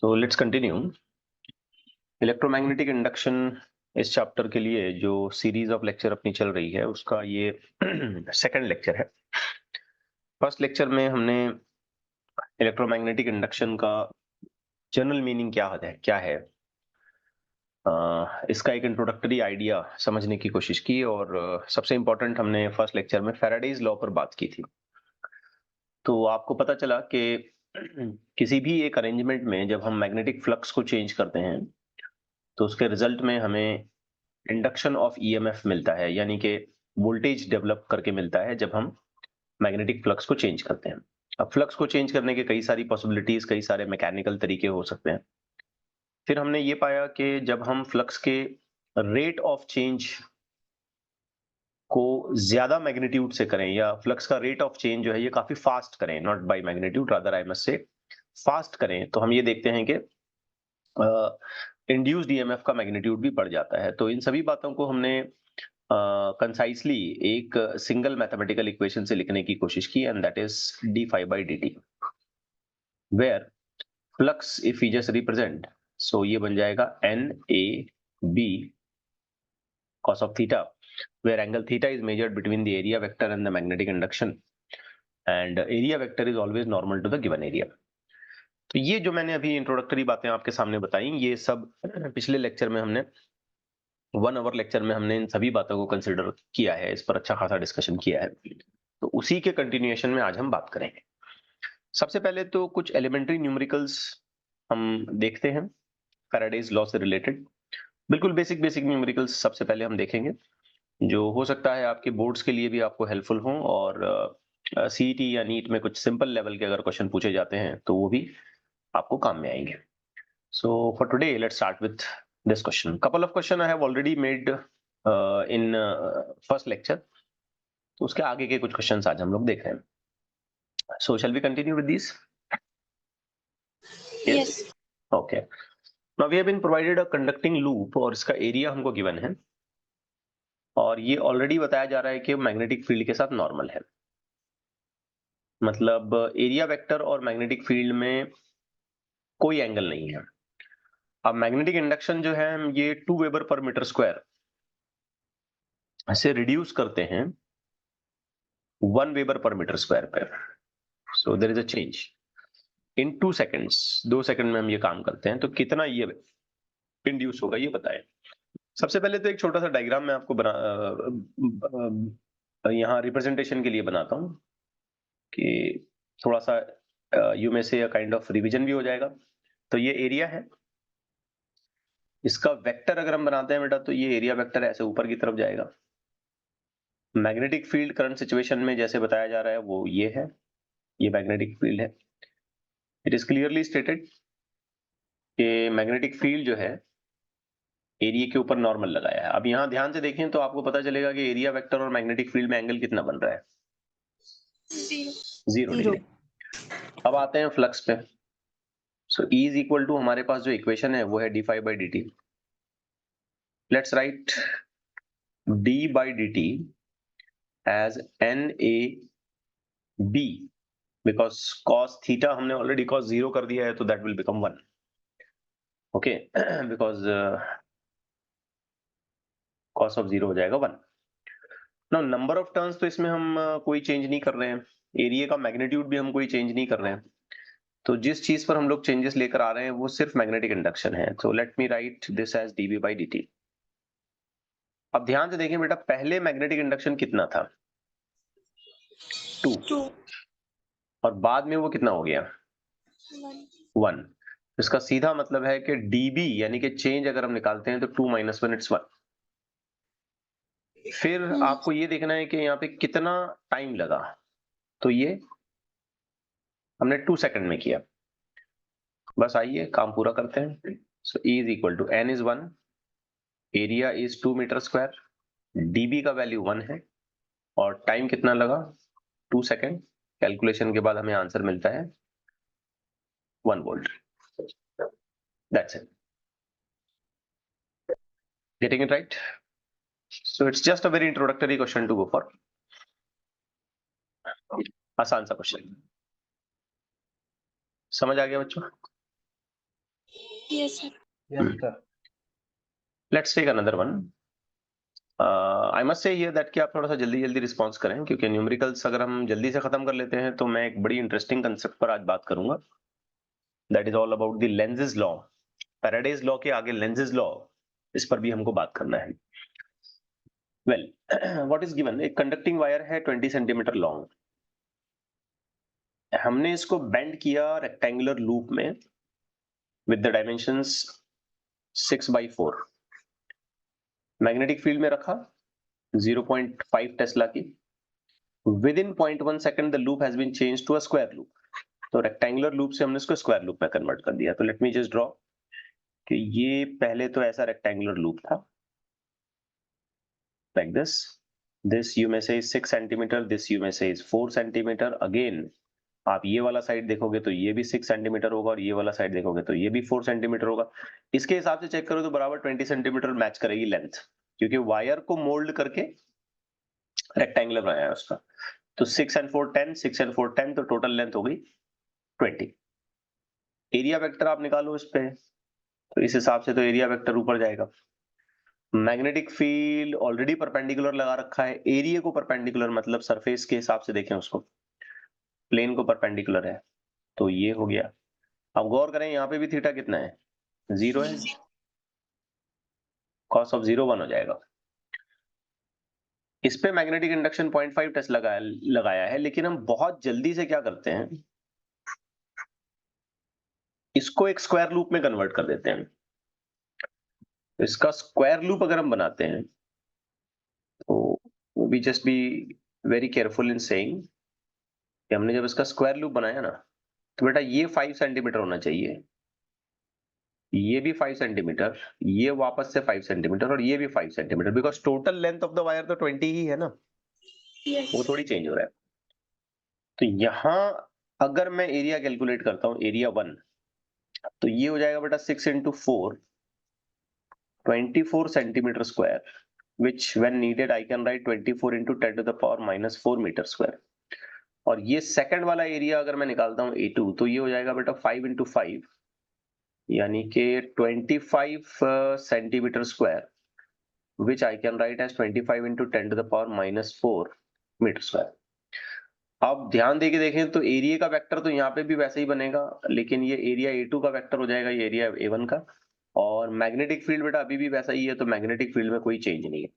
So let's continue. Electromagnetic induction इस chapter के लिए जो सीरीज ऑफ लेक्चर अपनी चल रही है उसका ये सेकंड लेक्चर है। फर्स्ट लेक्चर में हमने इलेक्ट्रोमैग्नेटिक इंडक्शन का जनरल मीनिंग क्या है इसका एक इंट्रोडक्टरी आइडिया समझने की कोशिश की और सबसे इंपॉर्टेंट हमने फर्स्ट लेक्चर में फैराडेज लॉ पर बात की थी। तो आपको पता चला कि किसी भी एक अरेंजमेंट में जब हम मैग्नेटिक फ्लक्स को चेंज करते हैं तो उसके रिजल्ट में हमें इंडक्शन ऑफ ईएमएफ मिलता है, यानी कि वोल्टेज डेवलप करके मिलता है जब हम मैग्नेटिक फ्लक्स को चेंज करते हैं। अब फ्लक्स को चेंज करने के कई सारी पॉसिबिलिटीज, कई सारे मैकेनिकल तरीके हो सकते हैं। फिर हमने ये पाया कि जब हम फ्लक्स के रेट ऑफ चेंज को ज्यादा मैग्नीट्यूड से करें या फ्लक्स का रेट ऑफ चेंज जो है ये काफी फास्ट करें, not by magnitude rather I must say fast करें, तो हम ये देखते हैं कि इंड्यूस्ड ईएमएफ का मैग्नीट्यूड भी बढ़ जाता है। तो इन सभी बातों को हमने कंसाइसली एक सिंगल मैथमेटिकल इक्वेशन से लिखने की कोशिश की, and that is d phi by D t, where flux if we just represent, so ये बन जाएगा N A B cos of theta, where angle theta is measured between the area vector and the magnetic induction, and area vector is always normal to the given area. तो ये जो मैंने अभी introductory बातें आपके सामने बताई, ये सब पिछले लेक्चर में हमने 1 आवर लेक्चर में हमने इन सभी बातों को कंसिडर किया है, इस पर अच्छा खासा डिस्कशन किया है। तो उसी के कंटिन्यूएशन में आज हम बात करेंगे। सबसे पहले तो कुछ एलिमेंट्री न्यूमेरिकल्स हम देखते हैं फैराडेज लॉ से रिलेटेड। बिल्कुल बेसिक न्यूमेरिकल्स सबसे पहले हम देखेंगे, जो हो सकता है आपके बोर्ड्स के लिए भी आपको हेल्पफुल हो, और सीईटी या नीट में कुछ सिंपल लेवल के अगर क्वेश्चन पूछे जाते हैं तो वो भी आपको काम में आएंगे। So for today let's start with this question. Couple of question I have already made in first lecture, तो उसके आगे के कुछ क्वेश्चंस आज हम लोग देख रहे हैं। So shall we continue with this? Yes. Okay, now we have been provided a conducting loop और इसका एरिया हमको गिवन है, और ये ऑलरेडी बताया जा रहा है कि मैग्नेटिक फील्ड के साथ नॉर्मल है। मतलब एरिया वेक्टर और मैग्नेटिक फील्ड में कोई एंगल नहीं है। अब मैग्नेटिक इंडक्शन जो है हम ये 2 वेबर पर मीटर स्क्वायर से रिड्यूस करते हैं 1 वेबर पर मीटर स्क्वायर पर। So there is a change in 2 seconds. 2 second में हम ये काम करते हैं, तो कितना ये इंड्यूस होगा ये बताएं। सबसे पहले तो एक छोटा सा डायग्राम मैं आपको यहाँ रिप्रेजेंटेशन के लिए बनाता हूँ कि थोड़ा सा यू में से काइंड ऑफ रिवीजन भी हो जाएगा। तो ये एरिया है, इसका वेक्टर अगर हम बनाते हैं बेटा तो ये एरिया वेक्टर ऐसे ऊपर की तरफ जाएगा। मैग्नेटिक फील्ड करंट सिचुएशन में जैसे बताया जा रहा है वो ये है, ये मैग्नेटिक फील्ड है। इट इज क्लियरली स्टेटेड कि मैग्नेटिक फील्ड जो है एरिया के ऊपर नॉर्मल लगाया है। अब यहाँ ध्यान से देखें तो आपको पता चलेगा कि एरिया वेक्टर और मैग्नेटिक फील्ड में एंगल कितना बन रहा है, 0 डिग्री। अब आते हैं फ्लक्स पे। So E is equal to, हमारे पास जो इक्वेशन है वो है D phi by D T. Let's write D by D T as N A B, because cos theta हमने ऑलरेडी cos 0 कर दिया है, तो that will become 1। Okay, because cos of 0 हो जाएगा 1। नाउ नंबर ऑफ टर्न्स तो इसमें हम कोई चेंज नहीं कर रहे हैं, एरिया का मैग्नीट्यूड भी हम कोई चेंज नहीं कर रहे हैं। तो जिस चीज पर हम लोग चेंजेस लेकर आ रहे हैं वो सिर्फ मैग्नेटिक इंडक्शन है। तो let me write this as D B by D T. अब ध्यान से देखें बेटा, पहले मैग्नेटिक इंडक्शन कितना था, 2, और बाद में वो कितना हो गया, 1। इसका सीधा मतलब है कि डीबी यानी कि चेंज अगर हम निकालते हैं तो 2 - 1 इट्स 1। फिर आपको ये देखना है कि यहाँ पे कितना टाइम लगा, तो ये हमने 2 सेकंड में किया। बस आइए काम पूरा करते हैं। So E is equal to N is 1, area is 2 metre square, D B का वैल्यू 1 है, और टाइम कितना लगा, 2 सेकंड। कैलकुलेशन के बाद हमें आंसर मिलता है 1 volt. That's it. Getting it right? So it's just a very introductory question to go for. आसान सा क्वेश्चन, समझ आ गया बच्चों? Yes, sir. Yes, sir. Let's take another one. I must say here that कि आप थोड़ा सा जल्दी रिस्पॉन्स करें, क्योंकि न्यूमेरिकल्स अगर हम जल्दी से खत्म कर लेते हैं तो मैं एक बड़ी इंटरेस्टिंग कंसेप्ट पर आज बात करूंगा. That is all about the Lenz's law. Faraday's law के आगे लेंजेस लॉ, इस पर भी हमको बात करना है. Well, what is given? एक कंडक्टिंग वायर है 20 सेंटीमीटर लॉन्ग. हमने इसको बेंड किया रेक्टेंगुलर लूप में with the dimensions 6/4. Magnetic field में रखा 0.5 टेस्ला की. Within 0.1 second the loop has been changed to a square loop. तो रेक्टेंगुलर लूप से हमने इसको स्क्वायर लूप में कन्वर्ट कर दिया. तो लेट मी जस्ट ड्रॉ कि ये पहले तो ऐसा रेक्टेंगुलर लूप था like this. This you may से 6 सेंटीमीटर, दिस यू मे से 4 सेंटीमीटर. अगेन आप ये वाला साइड देखोगे तो ये भी 6 सेंटीमीटर होगा, और ये वाला साइड देखोगे तो ये भी 4 सेंटीमीटर होगा. इसके हिसाब से चेक करो तो बराबर 20 सेंटीमीटर मैच करेगी लेंथ, क्योंकि वायर को मोल्ड करके रेक्टेंगुलर बनाया है उसका. तो 6 and 4 10, 6 and 4 10, तो टोटल लेंथ हो गई 20. एरिया वेक्टर आप निकालो इस पे, तो इस हिसाब से तो एरिया वेक्टर ऊपर जाएगा. मैग्नेटिक फील्ड ऑलरेडी परपेंडिकुलर लगा रखा है. एरिया को परपेंडिकुलर मतलब सरफेस के हिसाब से देखें उसको, प्लेन को परपेंडिकुलर है, तो ये हो गया. अब गौर करें यहाँ पे भी थीटा कितना है? 0 है. कॉस ऑफ 0 1 हो जाएगा. इस पे मैग्नेटिक इंडक्शन 0.5 टेस्ला लगाया है, लेकिन हम बहुत जल्दी से क्या करते हैं, इसको एक स्क्वायर लूप में कन्वर्ट कर देते हैं. इसका स्क्वायर लूप अगर हम बनाते हैं तो we just be very careful in saying कि हमने जब इसका स्क्वायर लूप बनाया ना, तो बेटा ये 5 सेंटीमीटर होना चाहिए, ये भी 5 सेंटीमीटर, ये वापस से 5 सेंटीमीटर, और ये भी 5 centimetre, because total length of the wire तो 20 ही है ना. Yes. वो थोड़ी चेंज हो रहा है. तो यहां अगर मैं एरिया कैलकुलेट करता हूं, एरिया 1, तो ये हो जाएगा बेटा 6 into 4, 24 centimetre square, which when needed I can write 24 into 10 to the power minus 4 metre square. और ये सेकंड वाला एरिया अगर मैं निकालता हूं A2, तो ये हो जाएगा बेटा 5 into 5, यानी कि 25 centimetre square, which I can write as 25 into 10 to the power minus 4 metre square. अब ध्यान देके देखें तो एरिया का वेक्टर तो यहाँ पे भी वैसे ही बनेगा, लेकिन ये एरिया A2 का वेक्टर हो जाएगा ये एरिया A1 का. और मैग्नेटिक फील्ड बेटा अभी भी वैसा ही है, तो मैग्नेटिक फील्ड में कोई चेंज नहीं है.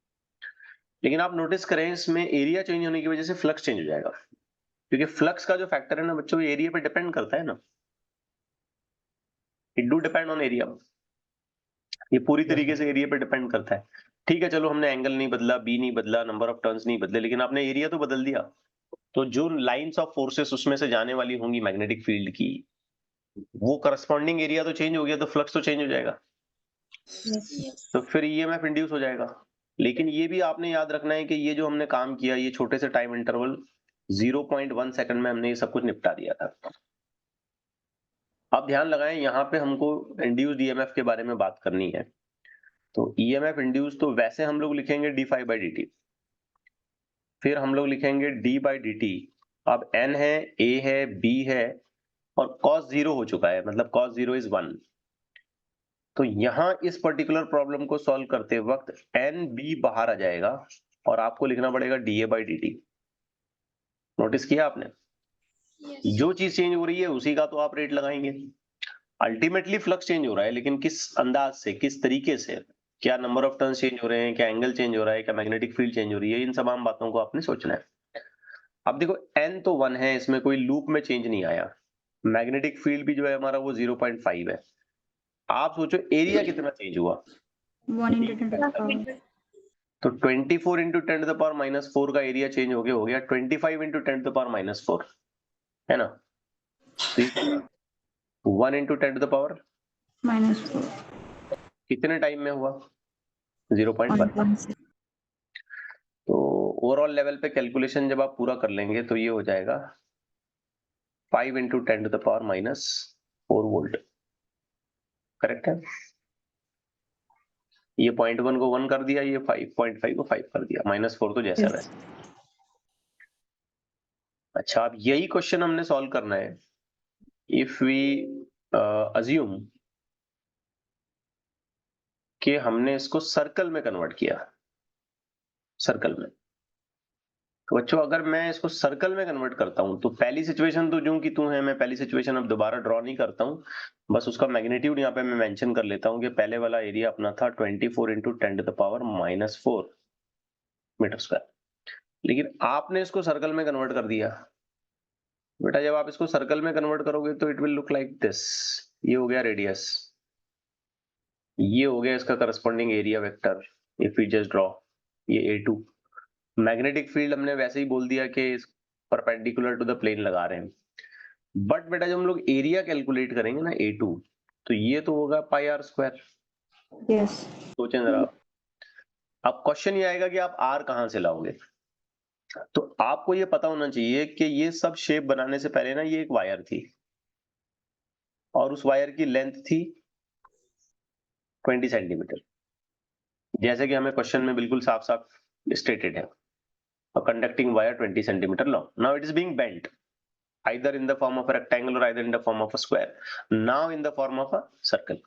लेकिन आप नोटिस करें इसमें एरिया चेंज होने की वजह से फ्लक्स चेंज हो जाएगा, क्योंकि फ्लक्स का जो फैक्टर है ना बच्चों, एरिया पे डिपेंड करता है ना. It do depend on area. ये पूरी तरीके से एरिया पे डिपेंड करता है. ठीक है, चलो हमने एंगल नहीं बदला, बी नहीं बदला, नंबर ऑफ टर्न्स नहीं बदले, लेकिन आपने एरिया तो बदल दिया. तो जो लाइंस ऑफ फोर्सेस उसमें से जाने वाली होंगी मैग्नेटिक फील्ड की, वो करस्पॉन्डिंग एरिया तो चेंज हो गया, तो फ्लक्स तो चेंज हो जाएगा. Yes. तो फिर ईएमएफ इंड्यूस हो जाएगा. लेकिन ये भी आपने याद रखना है कि ये जो हमने काम किया, ये छोटे से टाइम इंटरवल 0.1 सेकंड में हमने ये सब कुछ निपटा दिया था. अब ध्यान लगाएं, यहाँ पे हमको इंड्यूस्ड ईएमएफ के बारे में बात करनी है. तो ईएमएफ इंड्यूस तो वैसे हम लोग लिखेंगे d∅dt, फिर हम लोग लिखेंगे d/dt. अब n है, a है, b है, और cos 0 हो चुका है, मतलब cos 0 is 1. तो यहां इस पर्टिकुलर प्रॉब्लम को सॉल्व करते वक्त nb बाहर आ जाएगा और आपको लिखना पड़ेगा dA/dt. नोटिस किया आपने? Yes. जो चीज चेंज हो रही है उसी का तो आप रेट लगाएंगे. अल्टीमेटली फ्लक्स चेंज हो रहा है, लेकिन किस अंदाज से, किस तरीके से, क्या नंबर ऑफ टर्न्स चेंज हो रहे हैं, क्या एंगल चेंज हो रहा है, क्या मैग्नेटिक फील्ड चेंज हो रही है, इन तमाम बातों को आपने सोचना है. अब देखो n तो 1 है, इसमें कोई लूप में चेंज नहीं आया. मैग्नेटिक फील्ड भी जो है हमारा वो 0.5 है. आप सोचो एरिया कितना चेंज हुआ? 1 into 10 to the power. तो 24 into 10 to the power minus 4 का एरिया चेंज हो गया 25 into 10 to the power minus 4, है ना? 1 into 10 to the power -4. कितने टाइम में हुआ? 0.1. 1.6. तो ओवरऑल लेवल पे कैलकुलेशन जब आप पूरा कर लेंगे तो ये हो जाएगा 5 into 10 to the power minus 4 volt. Correct है? ये 0.1 को 1 कर दिया, ये 5.5 को 5 कर दिया, -4 तो जैसा है. अच्छा, अब यही क्वेश्चन हमने सॉल्व करना है. इफ वी assume कि हमने इसको सर्कल में कन्वर्ट किया, सर्कल में। तो बच्चों अगर मैं इसको सर्कल में कन्वर्ट करता हूं तो पहली सिचुएशन तो जो कि तू है, मैं पहली सिचुएशन अब दोबारा ड्रॉ नहीं करता हूं, बस उसका मैग्नीट्यूड यहाँ पे मैं मेंशन कर लेता हूं कि पहले वाला एरिया अपना था 24 इंटू 10⁻⁻⁴ मीटर स्क्वायर। लेकिन आपने इसको सर्कल में कन्वर्ट कर दिया। बेटा जब आप इसको सर्कल में कन्वर्ट करोगे तो it will look like this. ये हो गया रेडियस, ये हो गया इसका corresponding area vector. If we just draw ये A2, मैग्नेटिक फील्ड हमने वैसे ही बोल दिया कि परपेंडिकुलर टू द प्लेन लगा रहे हैं। बट बेटा जब हम लोग एरिया कैलकुलेट करेंगे ना A2, तो ये तो होगा πr²। Yes. सोचें जरा। अब क्वेश्चन ये आएगा कि आप r कहां से लाओगे। तो आपको ये पता होना चाहिए कि ये सब शेप बनाने से पहले ना ये एक वायर थी और उस वायर की लेंथ थी 20 सेंटीमीटर, जैसे कि हमें क्वेश्चन में बिल्कुल साफ साफ स्टेटेड है। A conducting wire 20 centimeter long. Now it is being bent either in the form of a rectangle or either in the form of a square. Now in the form of a circle.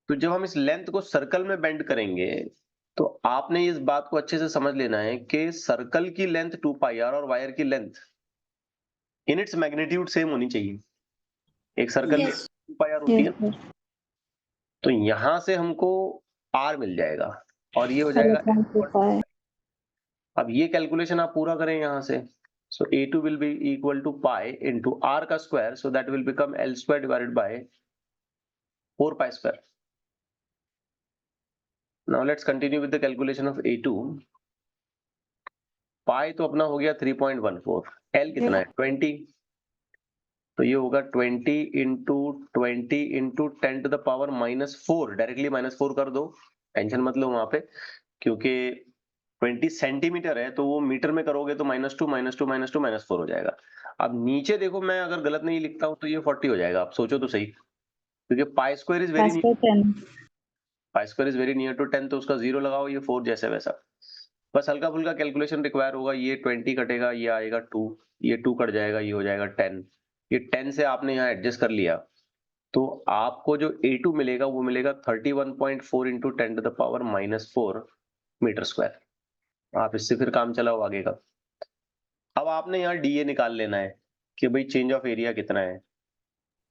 तो जब हम इस length को circle में bend करेंगे तो आपने इस बात को अच्छे से समझ लेना है कि सर्कल की लेंथ 2πr और वायर की length in its magnitude same होनी चाहिए। एक सर्कल Yes. 2πr होती है, Yes. तो यहां से हमको r मिल जाएगा और ये हो जाएगा। 1.25. अब ये कैलकुलेशन आप पूरा करें यहां से। So A2 will be equal to pi into r का square, so that will become L square divided by 4π². Now let's continue with the calculation of A2. Pi तो अपना हो गया 3.14, L कितना है 20, तो ये होगा 20 इंटू 20 इंटू 10⁻⁻⁴। डायरेक्टली -4 कर दो, टेंशन मत लो वहां पे, क्योंकि 20 सेंटीमीटर है तो वो मीटर में करोगे तो -2 -2 -2 -4 हो जाएगा। अब नीचे देखो, मैं अगर गलत नहीं लिखता हूं तो ये 40 हो जाएगा। आप सोचो तो सही, क्योंकि π² is very Pascal 10. π² is very near to 10, तो उसका 0 लगाओ, ये 4 जैसे वैसा। बस हल्का फुल्का कैलकुलेशन रिक्वायर होगा। ये 20 कटेगा, ये आएगा 2, ये 2 कट जाएगा, ये हो जाएगा 10। ये 10 से आपने यहाँ एडजस्ट कर लिया तो आपको जो A2 मिलेगा वो मिलेगा 31.4 इंटू 10⁻⁻⁴ मीटर स्क्वायर। आप इससे फिर काम चलाओ आगे का। अब आपने यहाँ DA निकाल लेना है कि भाई चेंज ऑफ एरिया कितना है,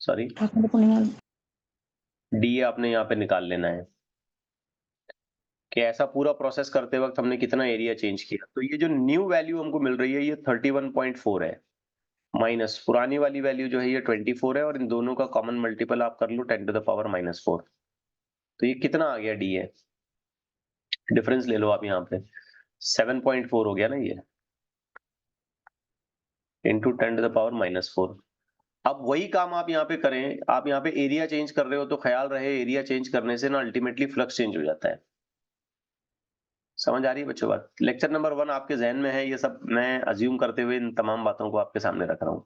सॉरी DA आपने यहाँ पे निकाल लेना है कि ऐसा पूरा प्रोसेस करते वक्त हमने कितना एरिया चेंज किया। तो ये जो न्यू वैल्यू हमको मिल रही है ये 31.4 है, माइनस पुरानी वाली वैल्यू जो है ये 24 है, और इन दोनों का कॉमन मल्टीपल आप कर लो 10⁻⁻⁴। तो ये कितना आ गया DA, डिफरेंस ले लो आप यहाँ पे, 7.4 हो गया ना ये, इंटू 10⁻⁻⁴। अब वही काम आप यहाँ पे करें, आप यहाँ पे एरिया चेंज कर रहे हो तो ख्याल रहे एरिया चेंज करने से ना अल्टीमेटली फ्लक्स चेंज हो जाता है। समझ आ रही है बच्चों बात? लेक्चर नंबर 1 आपके जहन में है, ये सब मैं अज्यूम करते हुए इन तमाम बातों को आपके सामने रख रहा हूँ।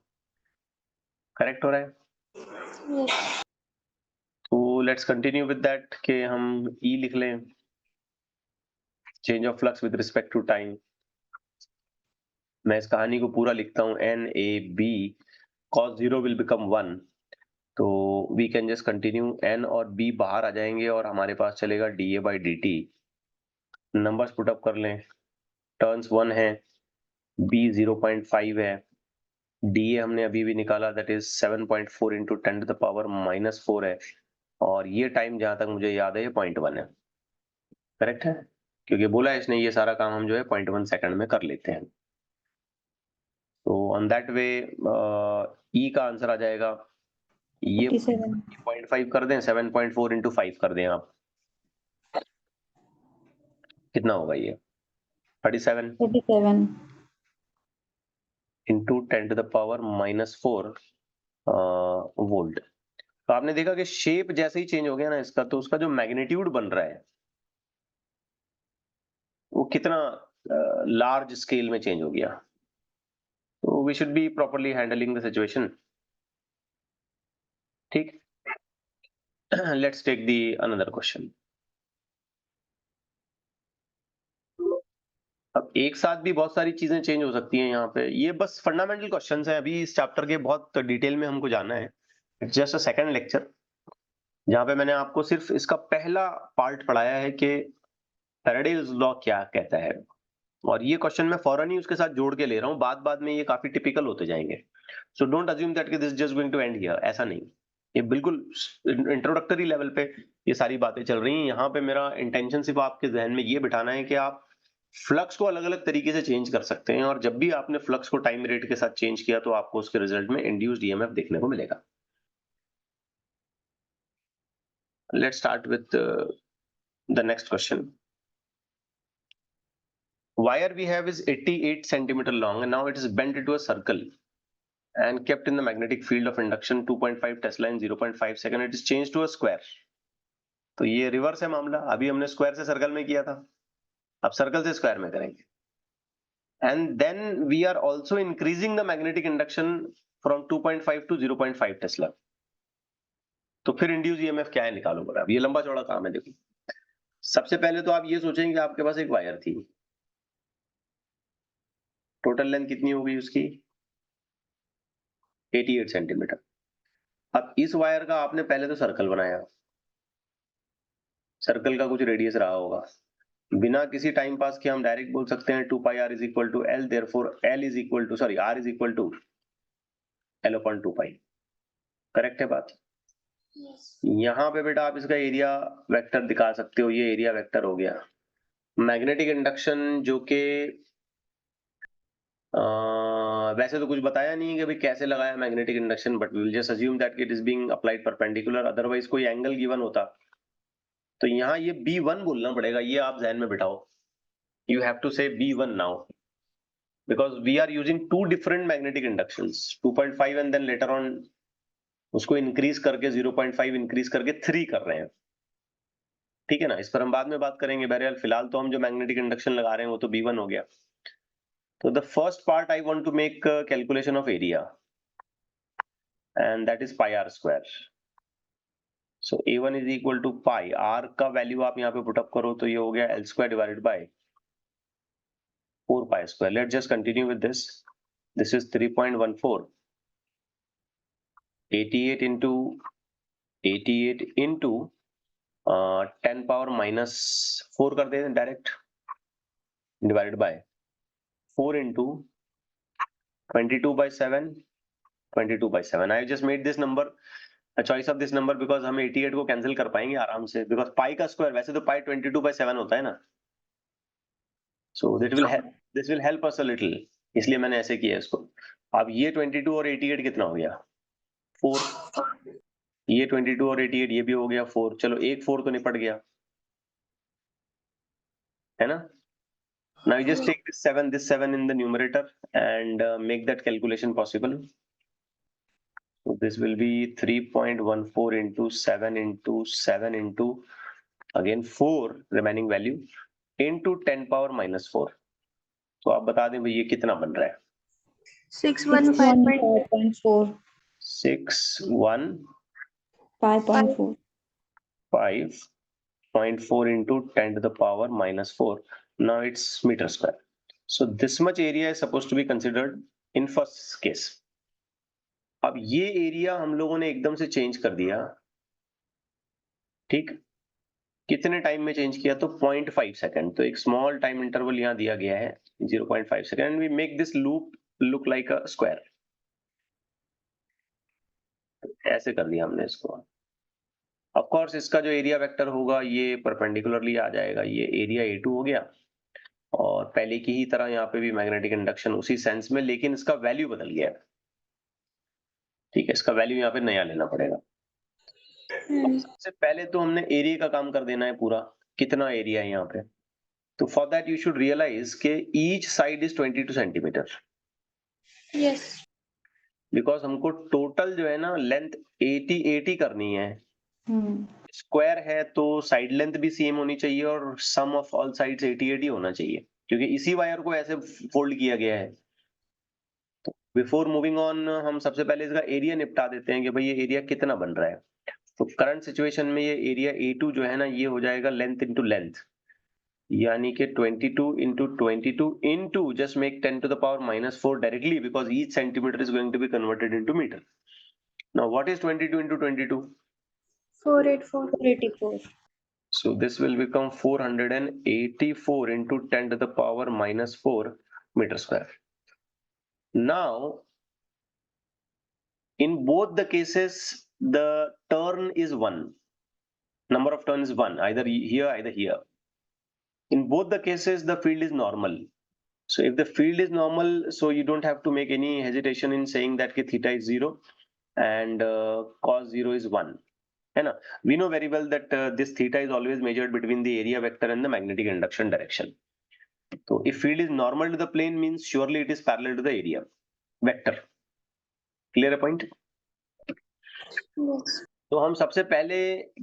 करेक्ट हो रहा है? Yes. तो लेट्स कंटिन्यू विद दैट कि हम E लिख लें, change of flux with respect to time. मैं इस कहानी को पूरा लिखता हूँ, NAB cos 0 will become 1, तो we can just continue. N और B बाहर आ जाएंगे और हमारे पास चलेगा DA/dt। नंबर्स पुट अप कर लें, टर्न्स 1 है, B 0.5 है, DA हमने अभी भी निकाला, दैट इज 7.4 इंटू 10⁻⁻⁴ है, और ये टाइम जहां तक मुझे याद है ये 0.1 है। करेक्ट है, क्योंकि बोला है इसने ये सारा काम हम जो है 0.1 सेकंड में कर लेते हैं। तो ऑन दैट वे E का आंसर आ जाएगा, ये 0.5 कर दें, 7.4 इंटू 5 कर दें आप, कितना होगा ये 37 इंटू 10⁻⁻⁴ वोल्ट। तो आपने देखा कि शेप जैसे ही चेंज हो गया ना इसका, तो उसका जो मैग्नीट्यूड बन रहा है वो कितना लार्ज स्केल में चेंज हो गया। तो we should be properly handling the situation. ठीक, let's take the another question. अब एक साथ भी बहुत सारी चीजें चेंज हो सकती हैं यहाँ पे, ये बस फंडामेंटल क्वेश्चंस हैं, अभी इस चैप्टर के बहुत डिटेल में हमको जाना है, जस्ट अ सेकंड लेक्चर। जहां पे मैंने आपको सिर्फ इसका पहला पार्ट पढ़ाया है कि फैराडेज लॉ क्या कहता है, और ये क्वेश्चन मैं फौरन ही उसके साथ जोड़ के ले रहा हूँ, बाद में ये काफी टिपिकल होते जाएंगे। So don't assume that this just going to end here, ऐसा नहीं, ये बिल्कुल इंट्रोडक्टरी लेवल पे ये सारी बातें चल रही हैं। यहाँ पे मेरा इंटेंशन सिर्फ आपके जहन में ये बिठाना है कि आप फ्लक्स को अलग अलग तरीके से चेंज कर सकते हैं, और जब भी आपने फ्लक्स को टाइम रेट के साथ चेंज किया तो आपको उसके रिजल्ट में इंड्यूस्ड ईएमएफ देखने को मिलेगा। Let's start with the next question. Wire we have is 88 centimeter long and now it is bent into a circle and kept in the magnetic field of induction 2.5 Tesla in 0.5 second. It is changed to a square. तो ये reverse है मामला, अभी हमने square से circle में किया था, अब सर्कल से स्क्वायर में करेंगे। And then we are also increasing the magnetic induction from 2.5 to 0.5 Tesla. तो फिर इंड्यूस ईएमएफ क्या है निकालो बड़ा, अब ये लंबा चौड़ा काम है। देखो, सबसे पहले तो आप ये सोचेंगे कि आपके पास एक वायर थी, टोटल लेंथ कितनी हो गई उसकी 88 सेंटीमीटर। अब इस वायर का आपने पहले तो सर्कल बनाया, सर्कल का कुछ रेडियस रहा होगा, बिना किसी टाइम पास के हम डायरेक्ट बोल सकते हैं 2 pi r is equal to L, therefore r is equal to L upon 2 pi। Correct है बात? Yes. यहाँ पे बेटा आप इसका एरिया वेक्टर दिखा सकते हो, ये एरिया वेक्टर हो गया। मैग्नेटिक इंडक्शन जो कि वैसे तो कुछ बताया नहीं है कि भाई कैसे लगाया magnetic induction, but we will just assume that it is being applied perpendicular, otherwise कोई एंगल गिवन होता तो यहाँ ये B1 बोलना पड़ेगा, ये आप ध्यान में बिठाओ। You have to say B1 now because we are using two different magnetic inductions, 2.5 and then later on उसको इंक्रीज करके 0.5 इंक्रीज करके 3 कर रहे हैं। ठीक है ना, इस पर हम बाद में बात करेंगे। बहरहाल फिलहाल तो हम जो मैग्नेटिक इंडक्शन लगा रहे हैं वो तो B1 हो गया। तो the first part I want to make calculation of area and that is pi R square. So A1 is equal to pi, R का वैल्यू आप यहाँ पे पुटअप करो तो ये हो गया L square divided by 4 pi square. Let's just continue with this. This is 3.14. 88 into 10 power minus 4 कर दें direct, divided by 4 into 22 by 7, 22 by 7. I just made this number a choice of this number because हम 88 को cancel कर पाएंगे आराम से, because पाई का square वैसे तो पाई 22 by 7 होता है ना, so this will help us a little, इसलिए मैंने ऐसे किया इसको। अब ये 22 और 88 कितना हो गया 4, ये 22 और 88 ये भी हो गया 4, चलो एक 4 तो निपट गया है ना। Now you just take this 7 in the numerator and make that calculation possible. So this will be 3.14 into 7 into again 4 remaining value into 10 power minus 4. तो आप बता दें भाई ये कितना बन रहा है? 615.4. 615.4 into 10 to the power minus 4. Now it's meter square. So this much area is supposed to be considered in first case. अब ये एरिया हम लोगों ने एकदम से चेंज कर दिया, ठीक, कितने टाइम में चेंज किया? तो 0.5 सेकंड। तो एक स्मॉल टाइम इंटरवल यहाँ दिया गया है 0.5 second. We make this loop look like a square, ऐसे कर दिया हमने इसको। ऑफ कोर्स इसका जो एरिया वेक्टर होगा ये परपेंडिकुलरली आ जाएगा, ये एरिया A2 हो गया, और पहले की ही तरह यहाँ पे भी मैग्नेटिक इंडक्शन उसी सेंस में, लेकिन इसका वैल्यू बदल गया है। ठीक है, इसका वैल्यू यहाँ पे नया लेना पड़ेगा। सबसे पहले तो हमने एरिया का काम कर देना है पूरा, कितना एरिया है यहाँ पे। तो for that you should realize के each side is 22 centimetre. Yes. Because हमको टोटल जो है ना लेंथ 80 करनी है। स्क्वायर है तो साइड लेंथ भी सेम होनी चाहिए और सम ऑफ ऑल साइड्स 80 होना चाहिए, क्योंकि इसी वायर को ऐसे फोल्ड किया गया है। तो बिफोर मूविंग ऑन हम सबसे पहले इसका एरिया निपटा देते हैं कि भाई ये एरिया कितना बन रहा है। तो करंट सिचुएशन में ये एरिया A2 जो है ना ये हो जाएगा लेंथ इनटू लेंथ, यानी कि 22 into 22 into just make 10 to the power minus 4 directly because each centimeter is going to be converted into meter. Now what is 22 into 22? 484. 484. So this will become 484 into 10 to the power minus 4 meter square. Now, in both the cases, the turn is 1. Number of turns is 1, either here, either here. In both the cases, the field is normal. So if the field is normal, so you don't have to make any hesitation in saying that theta is 0 and cos 0 is 1. We know very well that this theta is always measured between the area vector and the magnetic induction direction. So if field is normal to the plane, means surely it is parallel to the area vector. Clear a point? Yes. तो हम सबसे पहले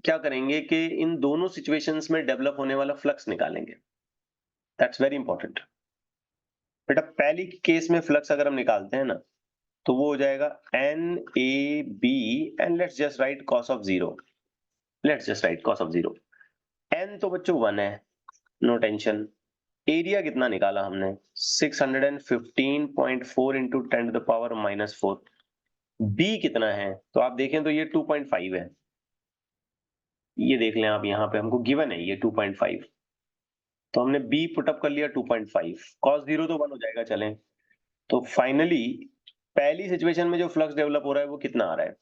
क्या करेंगे कि इन दोनों situations में develop होने वाला फ्लक्स निकालेंगे. That's very important. बेटा पहली केस में फ्लक्स अगर हम निकालते हैं ना, तो वो हो जाएगा NAB and let's just right cos of 0. Let's just right cos of 0. n तो बच्चों 1 है, नो टेंशन. एरिया कितना निकाला हमने? 615.4 into 10 to the power minus 4. B कितना है? तो आप देखें तो ये 2.5 है. ये देख लें आप, यहाँ पे हमको गिवन है ये 2.5. तो हमने B पुटअप कर लिया 2.5. cos 0 तो 1 हो जाएगा. चलें, तो फाइनली पहली सिचुएशन में जो फ्लक्स डेवलप हो रहा है वो कितना आ रहा है?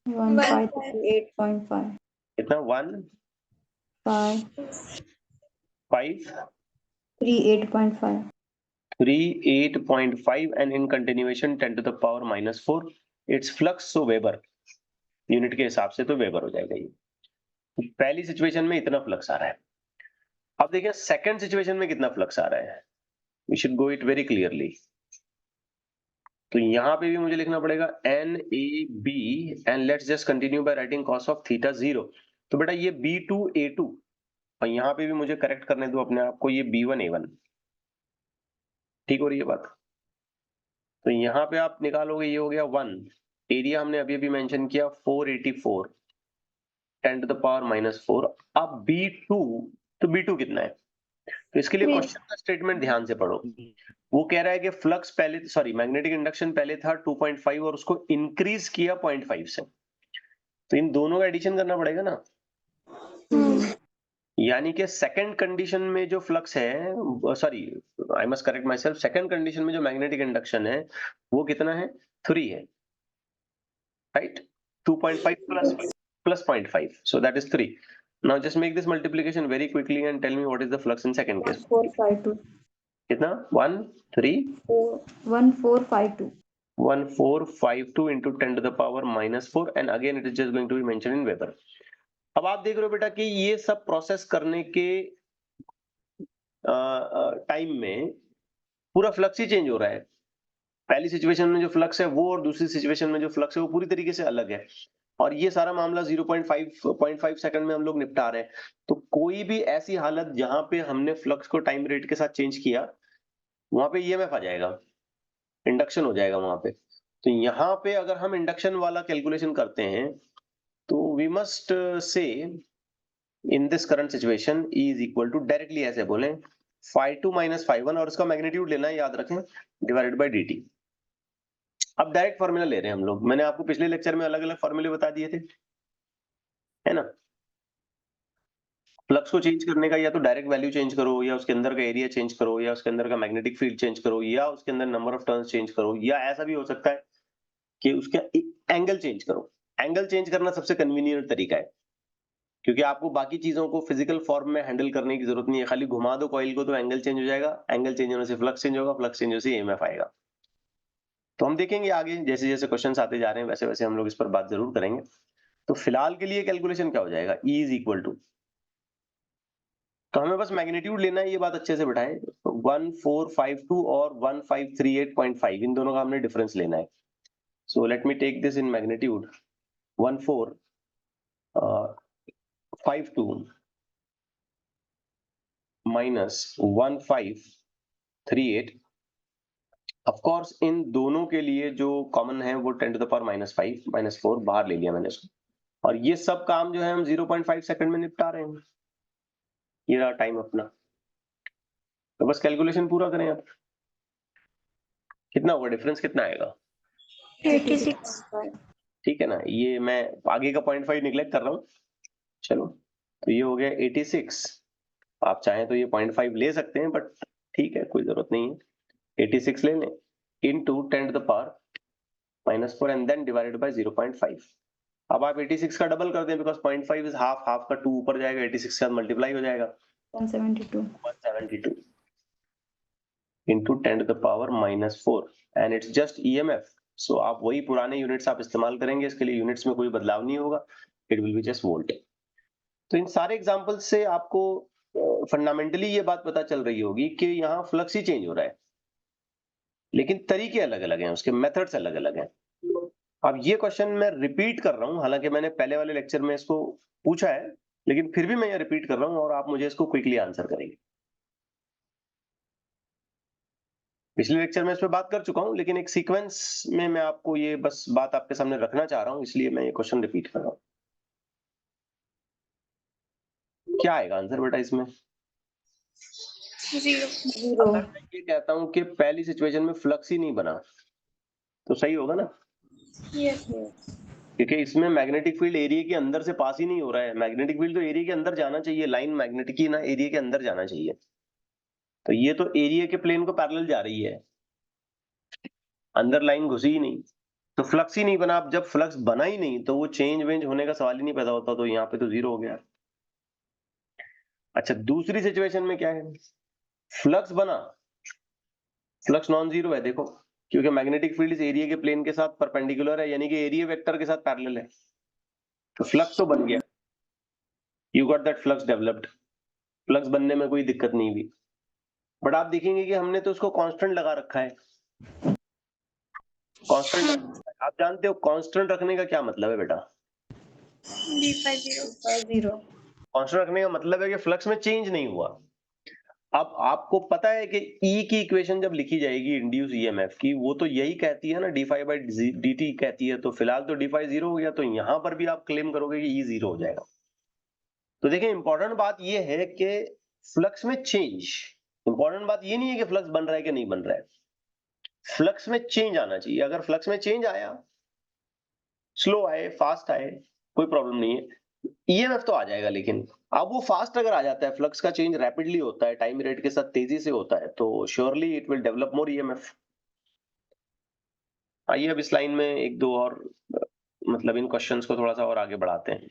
1538.5. कितना? 1 5 5 38.5. 38.5 and in continuation 10 to the power minus 4. It's flux, so Weber. Unit के हिसाब से तो वेबर हो जाएगा ये. पहली सिचुएशन में इतना फ्लक्स आ रहा है. अब देखिए सेकंड सिचुएशन में कितना फ्लक्स आ रहा है. We should go it very clearly. तो यहां पे भी मुझे लिखना पड़ेगा NAB and let's just continue by writing cos of theta 0. तो बेटा ये B2 A2 और यहां पे भी मुझे करेक्ट करने दो अपने आप को, ये B1 A1. ठीक हो रही है बात? तो यहां पे आप निकालोगे, ये हो गया 1. एरिया हमने अभी अभी मेंशन किया 484 10 टू द पावर माइनस 4. अब B2, तो B2 कितना है? तो इसके लिए क्वेश्चन का स्टेटमेंट ध्यान से पढ़ो. वो कह रहा है कि फ्लक्स पहले, सॉरी मैग्नेटिक इंडक्शन पहले था 2.5 और उसको इंक्रीज किया 0.5 से. तो इन दोनों का एडिशन करना पड़ेगा ना. यानी कि सेकंड कंडीशन में जो फ्लक्स है, sorry I must correct my self, second condition में जो मैग्नेटिक इंडक्शन है वो कितना है? 3 है, right? 2.5 plus 0.5, so that is 3. Now just make this multiplication very quickly and tell me what is the flux in second case. 1452. कितना? 1 3 1452. 1452 into 10 to the power minus 4 and again it is just going to be mentioned in Weber. अब आप देख रहे हो बेटा कि ये सब प्रोसेस करने के टाइम में पूरा फ्लक्स ही चेंज हो रहा है. पहली सिचुएशन में जो फ्लक्स है वो और दूसरी सिचुएशन में जो फ्लक्स है वो पूरी तरीके से अलग है. और ये सारा मामला 0.5 सेकंड में हम लोग निपटा रहे हैं. तो कोई भी ऐसी हालत जहां पे हमने फ्लक्स को टाइम रेट के साथ चेंज किया, वहां पे EMF आ जाएगा, इंडक्शन हो जाएगा वहां पे. तो यहाँ पे अगर हम इंडक्शन वाला कैलकुलेशन करते हैं तो we must say in this current situation E is equal to, directly ऐसे बोले, phi2 minus phi1 और इसका मैग्नीट्यूड लेना है, याद रखें, डिवाइडेड बाय dt. अब डायरेक्ट फॉर्मूला ले रहे हैं हम लोग. मैंने आपको पिछले लेक्चर में अलग अलग फॉर्मूले बता दिए थे, है ना. फ्लक्स को चेंज करने का या तो डायरेक्ट वैल्यू चेंज करो, या उसके अंदर का एरिया चेंज करो, या उसके अंदर का मैग्नेटिक फील्ड चेंज करो, या उसके अंदर नंबर ऑफ टर्न्स चेंज करो, या ऐसा भी हो सकता है कि उसका एंगल चेंज करो. एंगल चेंज करना सबसे कन्वीनियंट तरीका है, क्योंकि आपको बाकी चीजों को फिजिकल फॉर्म में हैंडल करने की जरूरत नहीं है. खाली घुमा दो कॉइल को तो एंगल चेंज हो जाएगा. एंगल चेंज होने से फ्लक्स चेंज होगा, फ्लक्स चेंज होने से EMF आएगा. तो हम देखेंगे आगे जैसे जैसे क्वेश्चंस आते जा रहे हैं वैसे वैसे हम लोग इस पर बात जरूर करेंगे. तो फिलहाल के लिए कैलकुलेशन क्या हो जाएगा? E इज इक्वल टू, तो हमें बस मैग्नीट्यूड लेना है, ये बात अच्छे से बिठाएं. 1452 और 1538.5 इन दोनों का हमने डिफरेंस लेना है. So let me take this in magnitude. 1452 minus 1538. Of course in दोनों के लिए जो कॉमन है वो 10 to the power minus 5 minus 4 बाहर ले लिया मैंने इसको. और ये सब काम जो है हम 0.5 सेकंड में निपटा रहे हैं. ये रहा टाइम अपना. तो बस कैलकुलेशन पूरा करें आप. कितना होगा डिफरेंस, कितना आएगा? 86. ठीक है ना, ये मैं आगे का 0.5 निगलेक्ट कर रहा हूँ। चलो, तो ये हो गया 86। आप चाहें तो ये 0.5 ले सकते हैं, बट ठीक है, कोई जरूरत नहीं है। 86 ले लें into 10 to the power -4 and then divided by 0.5। अब आप 86 का डबल कर दें, बिकॉज 0.5 इज हाफ, हाफ का 2 ऊपर जाएगा, 86 के साथ मल्टीप्लाई हो जाएगा, 172 172 into 10 to the power -4 and it's just EMF। सो आप वही पुराने यूनिट्स आप इस्तेमाल करेंगे, इसके लिए यूनिट्स में कोई बदलाव नहीं होगा, it will be just volt. तो इन सारे एग्जांपल्स से आपको फंडामेंटली ये बात पता चल रही होगी कि यहाँ फ्लक्स ही चेंज हो रहा है, लेकिन तरीके अलग अलग हैं, उसके मेथड्स अलग अलग हैं। अब ये क्वेश्चन मैं रिपीट कर रहा हूं, हालांकि मैंने पहले वाले लेक्चर में इसको पूछा है, लेकिन फिर भी मैं ये रिपीट कर रहा हूं और आप मुझे इसको क्विकली आंसर करेंगे। पिछले लेक्चर में इस पे बात कर चुका हूं, लेकिन एक सीक्वेंस में मैं आपको ये बस बात आपके सामने रखना चाह रहा हूं, इसलिए मैं ये क्वेश्चन रिपीट कर रहा हूं। क्या आएगा आंसर बेटा इसमें? 0 0 अगर मैं ये कहता हूं कि पहली सिचुएशन में फ्लक्स ही नहीं बना, तो सही होगा ना, yes क्योंकि इसमें मैग्नेटिक फील्ड एरिया के अंदर से पास ही नहीं हो रहा है। मैग्नेटिक फील्ड तो एरिया के अंदर जाना चाहिए, लाइन मैग्नेटिक की ना एरिया के अंदर जाना चाहिए, तो ये तो एरिया के प्लेन को पैरेलल जा रही है, अंदर लाइन घुसी ही नहीं, तो फ्लक्स ही नहीं बना। अब जब फ्लक्स बना ही नहीं तो वो चेंज वेंज होने का सवाल ही नहीं पैदा होता, तो यहाँ पे तो 0 हो गया। अच्छा, दूसरी सिचुएशन में क्या है, फ्लक्स बना, फ्लक्स नॉन जीरो है, देखो, क्योंकि मैग्नेटिक फील्ड इस एरिया के प्लेन के साथ परपेंडिकुलर है, यानी कि एरिया वेक्टर के साथ पैरेलल है, तो फ्लक्स तो बन गया, you got that flux developed, flux बनने में कोई दिक्कत नहीं हुई। बट आप देखेंगे कि हमने तो उसको कांस्टेंट लगा रखा है, कांस्टेंट। आप जानते हो कांस्टेंट रखने का क्या मतलब है बेटा? d5 0 कांस्टेंट रखने का मतलब है कि फ्लक्स में चेंज नहीं हुआ। अब आपको पता है कि E की इक्वेशन जब लिखी जाएगी इंड्यूस EMF की, वो तो यही कहती है ना, d5/dt कहती है, तो फिलहाल तो d5 0 हो गया, तो यहां पर भी आप क्लेम करोगे कि E 0 हो जाएगा। तो देखिए, इंपॉर्टेंट बात ये है कि फ्लक्स में चेंज, इंपॉर्टेंट बात ये नहीं है कि फ्लक्स बन रहा है कि नहीं बन रहा है, फ्लक्स में चेंज आना चाहिए। अगर फ्लक्स में चेंज आया, स्लो आए फास्ट आए, कोई प्रॉब्लम नहीं है, ईएमएफ तो आ जाएगा। लेकिन अब वो फास्ट अगर आ जाता है, फ्लक्स का चेंज रैपिडली होता है, टाइम रेट के साथ तेजी से होता है, तो surely it will develop more EMF. आइए अब इस लाइन में एक दो और मतलब इन क्वेश्चंस को थोड़ा सा और आगे बढ़ाते हैं,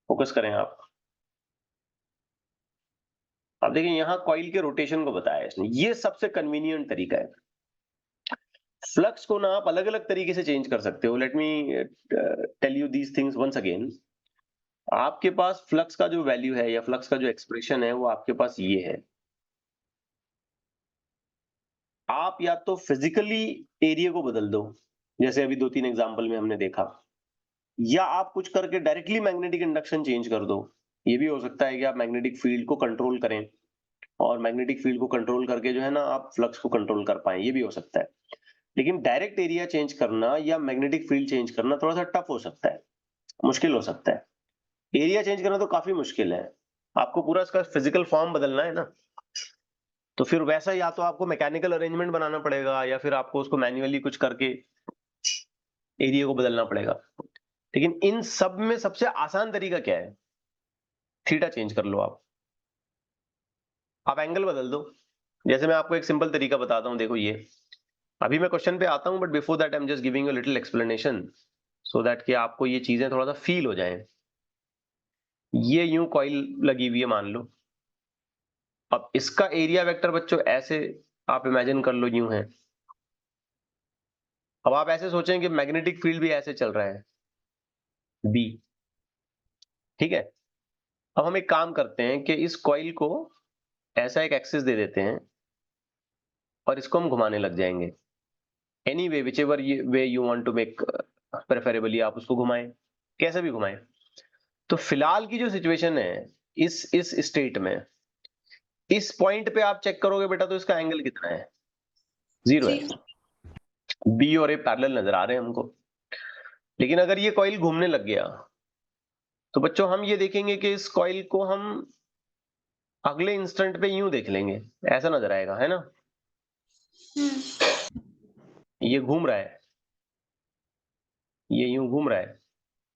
फोकस करें आप। अब देखिए, यहाँ कॉइल के रोटेशन को बताया है इसने, ये सबसे कन्वीनियंट तरीका है। फ्लक्स को ना आप अलग अलग तरीके से चेंज कर सकते हो। Let me tell you these things once again. आपके पास फ्लक्स का जो वैल्यू है या फ्लक्स का जो एक्सप्रेशन है, वो आपके पास ये है। आप या तो फिजिकली एरिया को बदल दो, जैसे अभी 2-3 एग्जांपल में हमने देखा, या आप कुछ करके डायरेक्टली मैग्नेटिक इंडक्शन चेंज कर दो। ये भी हो सकता है कि आप मैग्नेटिक फील्ड को कंट्रोल करें, और मैग्नेटिक फील्ड को कंट्रोल करके जो है ना, आप फ्लक्स को कंट्रोल कर पाए, ये भी हो सकता है। लेकिन डायरेक्ट एरिया चेंज करना या मैग्नेटिक फील्ड चेंज करना थोड़ा सा टफ हो सकता है, मुश्किल हो सकता है। एरिया चेंज करना तो काफी मुश्किल है, आपको पूरा इसका फिजिकल फॉर्म बदलना है ना, तो फिर वैसा या तो आपको मैकेनिकल अरेंजमेंट बनाना पड़ेगा, या फिर आपको उसको मैन्युअली कुछ करके एरिया को बदलना पड़ेगा। लेकिन इन सब में सबसे आसान तरीका क्या है? थीटा चेंज कर लो आप एंगल बदल दो। जैसे मैं आपको एक सिंपल तरीका बताता हूं, देखो ये, अभी मैं क्वेश्चन पे आता हूं, but before that I am just giving you little explanation so that कि आपको ये चीजें थोड़ा सा फील हो जाएं। ये यूं कॉइल लगी हुई है मान लो, अब इसका एरिया वेक्टर बच्चों ऐसे आप इमेजिन कर लो, यूं है। अब आप ऐसे सोचें कि मैग्नेटिक फील्ड भी ऐसे चल रहा है, बी, ठीक है। अब हम एक काम करते हैं कि इस कॉइल को ऐसा एक एक्सिस दे देते हैं, और इसको हम घुमाने लग जाएंगे। Anyway, whichever way you want to make preferably, आप उसको घुमाएं, कैसे भी घुमाएं। तो फिलहाल की जो सिचुएशन है, इस स्टेट में, इस पॉइंट पे आप चेक करोगे बेटा, तो इसका एंगल कितना है? 0 है। बी और ए पैरेलल नजर आ रहे हैं हमको। लेकिन अगर ये कॉइल घूमने लग गया, तो बच्चों हम ये देखेंगे कि इस कॉइल को हम अगले इंस्टेंट पे यूं देख लेंगे, ऐसा नजर आएगा, है ना, ये घूम रहा है। ये यूं घूम रहा है,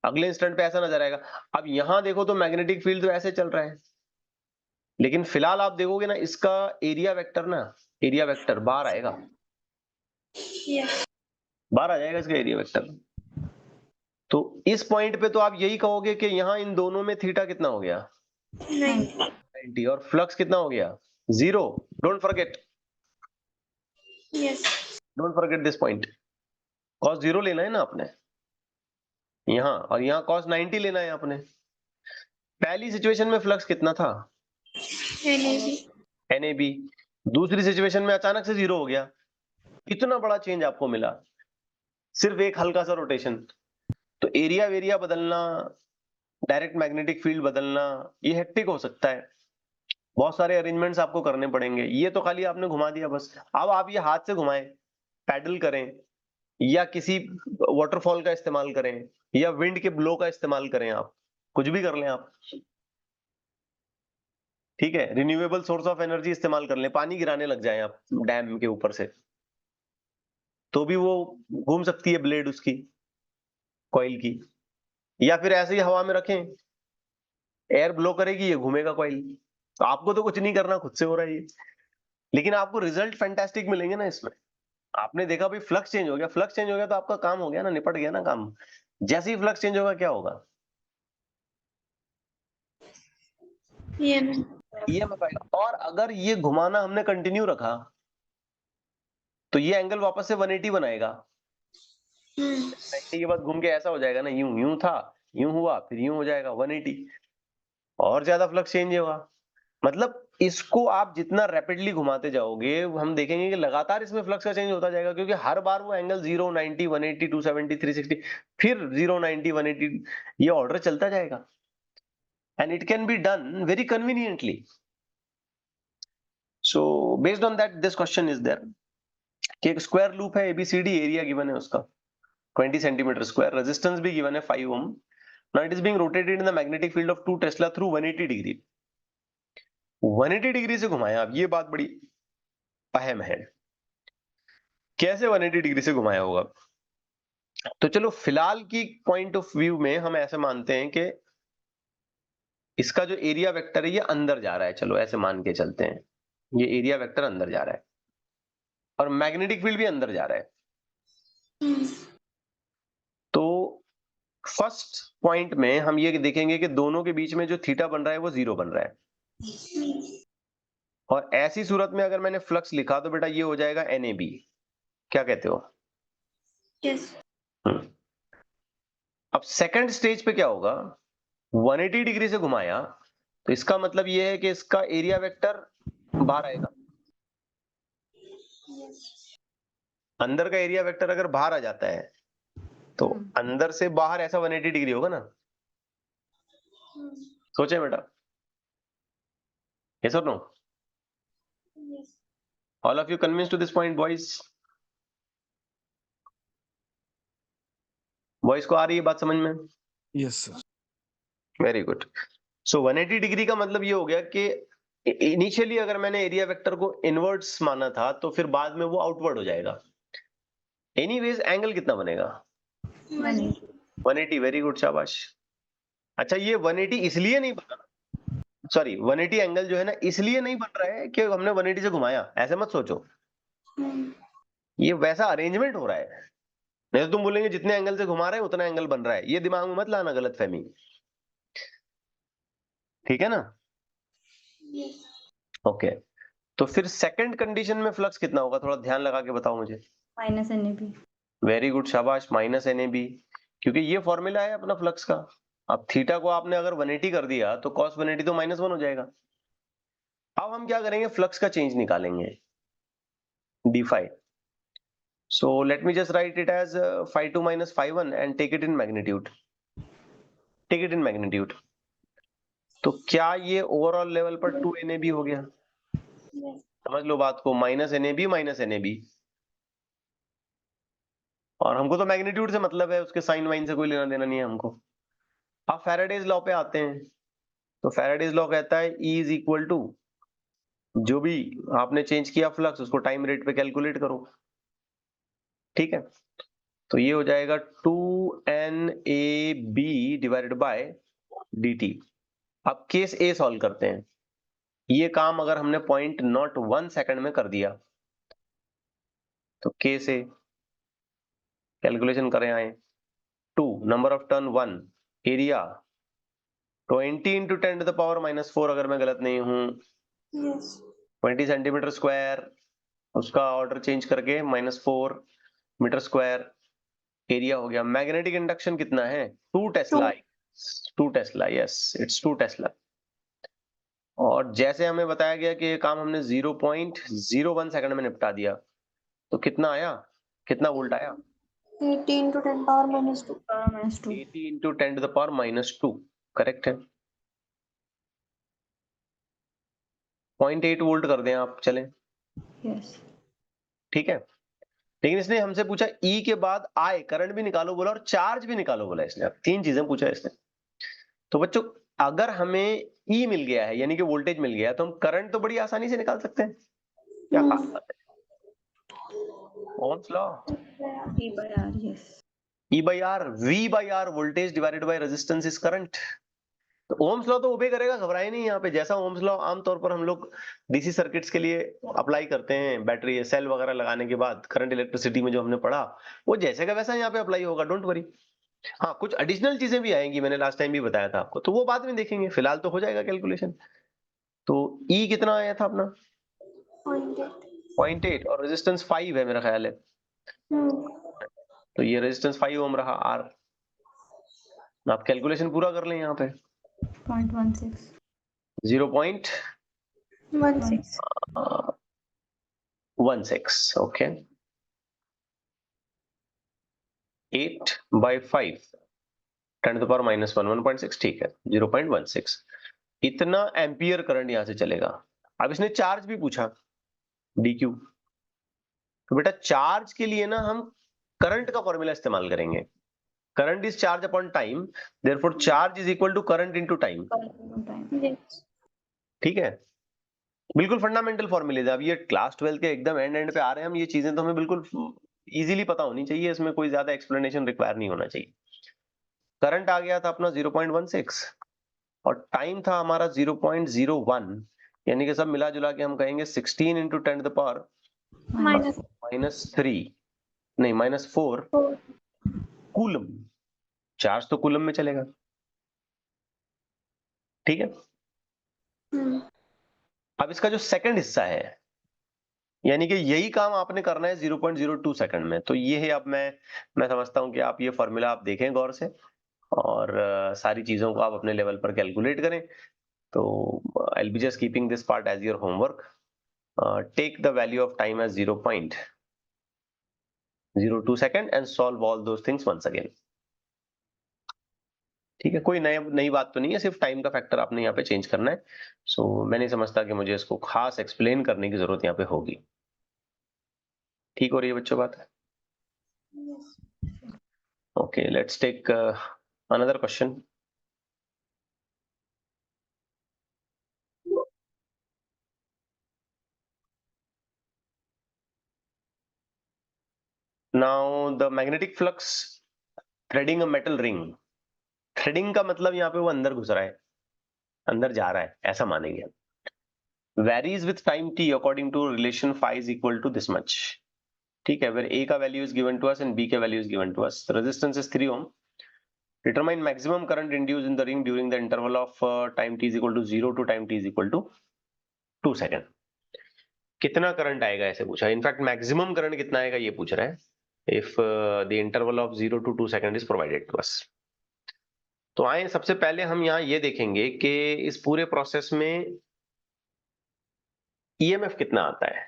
अगले इंस्टेंट पे ऐसा नजर आएगा। अब यहां देखो तो मैग्नेटिक फील्ड तो ऐसे चल रहा है, लेकिन फिलहाल आप देखोगे ना इसका एरिया वेक्टर बाहर आएगा, Yes. बाहर आ जाएगा इसका एरिया वेक्टर। तो इस पॉइंट पे तो आप यही कहोगे कि यहाँ इन दोनों में थीटा कितना हो गया, 90. 90, और फ्लक्स कितना हो गया, 0। Don't forget Yes. This point. cos 0 लेना है ना आपने यहाँ, और यहाँ cos 90 लेना है आपने। पहली सिचुएशन में फ्लक्स कितना था, NAB. NAB। दूसरी सिचुएशन में अचानक से 0 हो गया। इतना बड़ा चेंज आपको मिला, सिर्फ एक हल्का सा रोटेशन। तो एरिया वेरिया बदलना, डायरेक्ट मैग्नेटिक फील्ड बदलना, ये हेक्टिक हो सकता है, बहुत सारे अरेंजमेंट्स आपको करने पड़ेंगे। ये तो खाली आपने घुमा दिया बस। अब आप ये हाथ से घुमाएं, पैडल करें, या किसी वाटरफॉल का इस्तेमाल करें, या विंड के ब्लो का इस्तेमाल करें, आप कुछ भी कर लें आप, ठीक है। रिन्यूएबल सोर्स ऑफ एनर्जी इस्तेमाल कर लें, पानी गिराने लग जाएं आप डैम के ऊपर से, तो भी वो घूम सकती है ब्लेड उसकी, कॉइल की। या फिर ऐसे ही हवा में रखें, एयर ब्लो करेगी, ये घूमेगा कॉइल। तो आपको तो कुछ नहीं करना, खुद से हो रहा है ये। लेकिन आपको रिजल्ट फैंटास्टिक मिलेंगे ना इसमें। आपने देखा भाई फ्लक्स चेंज हो गया, फ्लक्स चेंज हो गया तो आपका काम हो गया ना, निपट गया ना काम। जैसे ही फ्लक्स चेंज होगा क्या होगा, EMF. ईएमएफ आएगा। और अगर ये घुमाना हमने कंटिन्यू रखा तो ये एंगल वापस से 180 बनाएगा। 90 के बाद घूम के ऐसा हो जाएगा ना, यूं यूं था, यूं हुआ, फिर यूं हो जाएगा 180, और ज्यादा फ्लक्स चेंज होगा। मतलब इसको आप जितना रैपिडली घुमाते जाओगे, हम देखेंगे कि लगातार इसमें फ्लक्स का चेंज होता जाएगा, क्योंकि हर बार वो एंगल 0, 90, 180, 270, 360, फिर 0, 90, 180, ये ऑर्डर चलता जाएगा। And it can be done very conveniently. So based on that this question is there कि एक स्क्वायर लूप है एबीसीडी, एरिया गिवन है उसका 20 सेंटीमीटर स्क्वायर, रेजिस्टेंस भी गिवन है 5 ohm. Now it is being rotated in the magnetic field of 2 tesla through 180 degree. 180 degree से घुमाया। अब ये बात बड़ी अहम है, कैसे 180 डिग्री से घुमाया होगा। तो चलो फिलहाल की पॉइंट ऑफ व्यू में हम ऐसे मानते हैं कि इसका जो एरिया वेक्टर है ये अंदर जा रहा है, चलो ऐसे मान के चलते हैं, ये एरिया वेक्टर अंदर जा रहा है और मैग्नेटिक फील्ड भी अंदर जा रहा है। तो फर्स्ट पॉइंट में हम ये देखेंगे कि दोनों के बीच में जो थीटा बन रहा है वो 0 बन रहा है। और ऐसी सूरत में अगर मैंने फ्लक्स लिखा तो बेटा ये हो जाएगा NAB। क्या कहते हो? Yes. अब सेकंड स्टेज पे क्या होगा, 180 डिग्री से घुमाया तो इसका मतलब ये है कि इसका एरिया वेक्टर बाहर आएगा। अंदर का एरिया वेक्टर अगर बाहर आ जाता है तो अंदर से बाहर ऐसा 180 डिग्री होगा ना। सोचे बेटा, yes or no? Yes. All of you convinced to this point, boys? Boys को आ रही है बात समझ में? Yes sir. Very good. So 180 degree का मतलब ये हो गया कि इनिशियली अगर मैंने एरिया वेक्टर को इनवर्ट्स माना था तो फिर बाद में वो आउटवर्ड हो जाएगा। एनीवेज एंगल कितना बनेगा? 180। वेरी गुड, शाबाश। अच्छा, ये 180 इसलिए नहीं बना, सॉरी 180 एंगल जो है ना इसलिए नहीं बन रहा है कि हमने 180 से घुमाया, ऐसे मत सोचो। ये वैसा अरेंजमेंट हो रहा है, नहीं तो तुम बोलेंगे जितने एंगल से घुमा रहे हैं उतना एंगल बन रहा है। ये दिमाग में मत लाना गलत फहमी, ठीक है ना? Yes. ओके तो फिर सेकंड कंडीशन में फ्लक्स कितना होगा, थोड़ा ध्यान लगा के बताओ मुझे। -NAB। वेरी गुड, शाबाश, -NAB, क्योंकि ये फॉर्मूला है अपना फ्लक्स का। अब थीटा को आपने अगर 180 कर दिया तो cos 180 तो -1 हो जाएगा। अब हम क्या करेंगे, फ्लक्स का चेंज निकालेंगे, d phi। So let me just write it as phi 2 minus phi 1 and take it in magnitude. Take it in magnitude. तो क्या ये ओवरऑल लेवल पर 2 NAB हो गया? Yes. समझ लो बात को, -NAB -NAB। और हमको तो मैग्नीट्यूड से मतलब है, उसके साइन वाइन से कोई लेना देना नहीं है हमको। अब फैराडेज लॉ पे आते हैं। तो फैराडेज लॉ कहता है E इज इक्वल टू, जो भी आपने चेंज किया फ्लक्स उसको टाइम रेट पे कैलकुलेट करो, ठीक है। तो ये हो जाएगा 2NAB डिवाइडेड बाय dt। अब केस ए सॉल्व करते हैं। ये काम अगर हमने 0.01 सेकंड में कर दिया तो केस ए कैलकुलेशन करें आए 2 number of turn 1 area 20 into 10 to the power -4 अगर मैं गलत नहीं हूं Yes. 20 सेंटीमीटर स्क्वायर, उसका ऑर्डर चेंज करके -4 मीटर स्क्वायर एरिया हो गया। मैग्नेटिक इंडक्शन कितना है 2 Tesla. 2 Tesla, yes it's 2 Tesla. और जैसे हमें बताया गया कि ये काम हमने 0.01 सेकंड में निपटा दिया तो कितना आया, कितना वोल्ट आया 80 into 10 power minus 2. -2. 80 into 10 to the power -2, correct है। 0.8 वोल्ट कर दें आप, चलें, Yes. ठीक है। लेकिन इसने हमसे पूछा ई के बाद आई करंट भी निकालो बोला और चार्ज भी निकालो बोला इसने। अब 3 चीजें पूछा इसने। तो बच्चों अगर हमें ई मिल गया है यानी कि वोल्टेज मिल गया है तो हम करंट तो बड़ी आसानी से निकाल सकते हैं। क्या खास बात है, Ohm's law, E by R. Yes. E by R, V by R, voltage divided by resistance is current. तो ओम्स लॉ तो ओबे करेगा, घबराए नहीं। यहाँ पे जैसा ओम्स लॉ आमतौर पर हम लोग डीसी सर्किट्स के लिए अप्लाई करते हैं, बैटरी सेल वगैरह लगाने के बाद करंट इलेक्ट्रिसिटी में जो हमने पढ़ा वो जैसे का वैसा यहाँ पे अप्लाई होगा, डोंट वरी। हाँ कुछ एडिशनल चीजें भी आएंगी, मैंने लास्ट टाइम भी बताया था आपको, तो वो बाद में देखेंगे, फिलहाल तो हो जाएगा कैलकुलेशन। तो ई कितना आया था अपना 0.8 और रेजिस्टेंस 5 है मेरा ख्याल है। तो ये रेजिस्टेंस 5 ओम रहा आर। आप कैलकुलेशन पूरा कर लें यहाँ पे 0.16. 0.16, okay. 8 by 5 10 to the power -1, 1.6, ठीक है 0.16। इतना एम्पियर करंट यहां से चलेगा। अब इसने चार्ज भी पूछा dq, तो बेटा चार्ज के लिए ना हम करंट का फॉर्मूला इस्तेमाल करेंगे। Current is charge upon time, therefore charge is equal to current into time. Yes. ठीक है, बिल्कुल फंडामेंटल फॉर्मूले। अब ये क्लास 12 के एकदम एंड पे आ रहे हैं हम, ये चीजें तो हमें बिल्कुल इजीली पता होनी चाहिए, इसमें कोई ज्यादा एक्सप्लेनेशन रिक्वायर नहीं होना चाहिए। करंट आ गया था अपना 0.16 और टाइम था हमारा 0.01, यानी कि सब मिला जुला के हम कहेंगे 16 into 10 to the power Minus -3 नहीं -4 4. कूलम। चार्ज तो कूलम में चलेगा, ठीक है। अब इसका जो सेकंड हिस्सा है, यानी कि यही काम आपने करना है 0.02 सेकंड में। तो ये है, अब मैं समझता हूं कि आप ये फॉर्मूला आप देखें गौर से और सारी चीजों को आप अपने लेवल पर कैलकुलेट करें। तो I will be just keeping this part as your homework. Take the value of time as 0.02 second and solve all those things once again. ठीक है, कोई नई बात तो नहीं है, सिर्फ टाइम का फैक्टर आपने यहाँ पे चेंज करना है। सो मैं नहीं समझता कि मुझे इसको खास एक्सप्लेन करने की जरूरत यहाँ पे होगी। ठीक हो रही है बच्चों बात? Yes. Okay, let's take another question. Now the magnetic flux threading a metal ring. Threading का मतलब यहाँ पे वो अंदर घुस रहा है, अंदर जा रहा है, ऐसा मानेंगे। Varies with time t according to relation phi is equal to this much. ठीक है, where a का value is given to us and b का value is given to us. The resistance is 3 ohm. Determine maximum current induced in the ring during the interval of time t is equal to 0 to time t is equal to 2 second. कितना current आएगा ऐसे पूछा, in fact maximum current कितना आएगा ये पूछ रहा है। If the interval of 0 to 2 second is provided to us. तो आए सबसे पहले हम यहाँ ये देखेंगे कि इस पूरे प्रोसेस में ईएमएफ कितना आता है,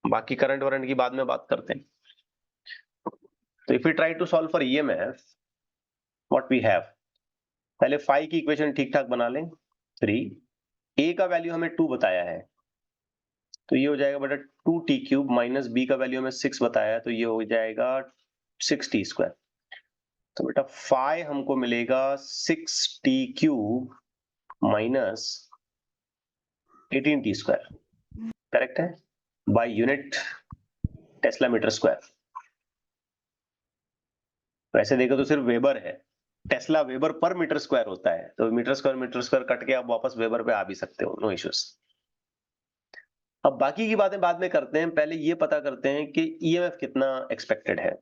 बाकी करंट वरंट की बाद में बात करते हैं। तो if you try to solve for EMF what we have, पहले फाई की इक्वेशन ठीक ठाक बना लें। 3, ए का वैल्यू हमें 2 बताया है तो ये हो जाएगा बेटा 2t³ माइनस बी का वैल्यू हमें 6 बताया है तो ये हो जाएगा 6t²। तो बेटा फाई हमको मिलेगा 6t³ माइनस 18t², करेक्ट है, by unit tesla metre square. वैसे देखो तो सिर्फ वेबर है, टेस्ला वेबर पर मीटर स्क्वायर होता है, तो मीटर स्क्वायर कट के आप वापस वेबर पे आ भी सकते हो, नो इश्यूज। अब बाकी की बातें बाद में करते हैं, पहले ये पता करते हैं कि ईएमएफ कितना एक्सपेक्टेड है।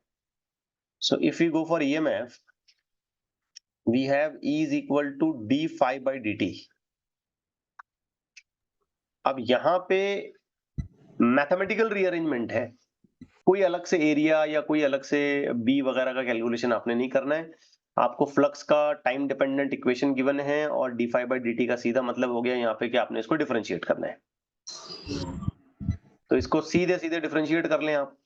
So if we go for EMF, we have E is equal to d phi by dt। अब यहाँ पे मैथमेटिकल रीअरेंजमेंट है, कोई अलग से एरिया या कोई अलग से बी वगैरह का कैलकुलेशन आपने नहीं करना है। आपको फ्लक्स का टाइम डिपेंडेंट इक्वेशन गिवन है और D phi by D T का सीधा मतलब हो गया यहाँ पे कि आपने इसको डिफरेंशिएट करना है। तो इसको सीधे सीधे डिफरेंशिएट कर लें आप।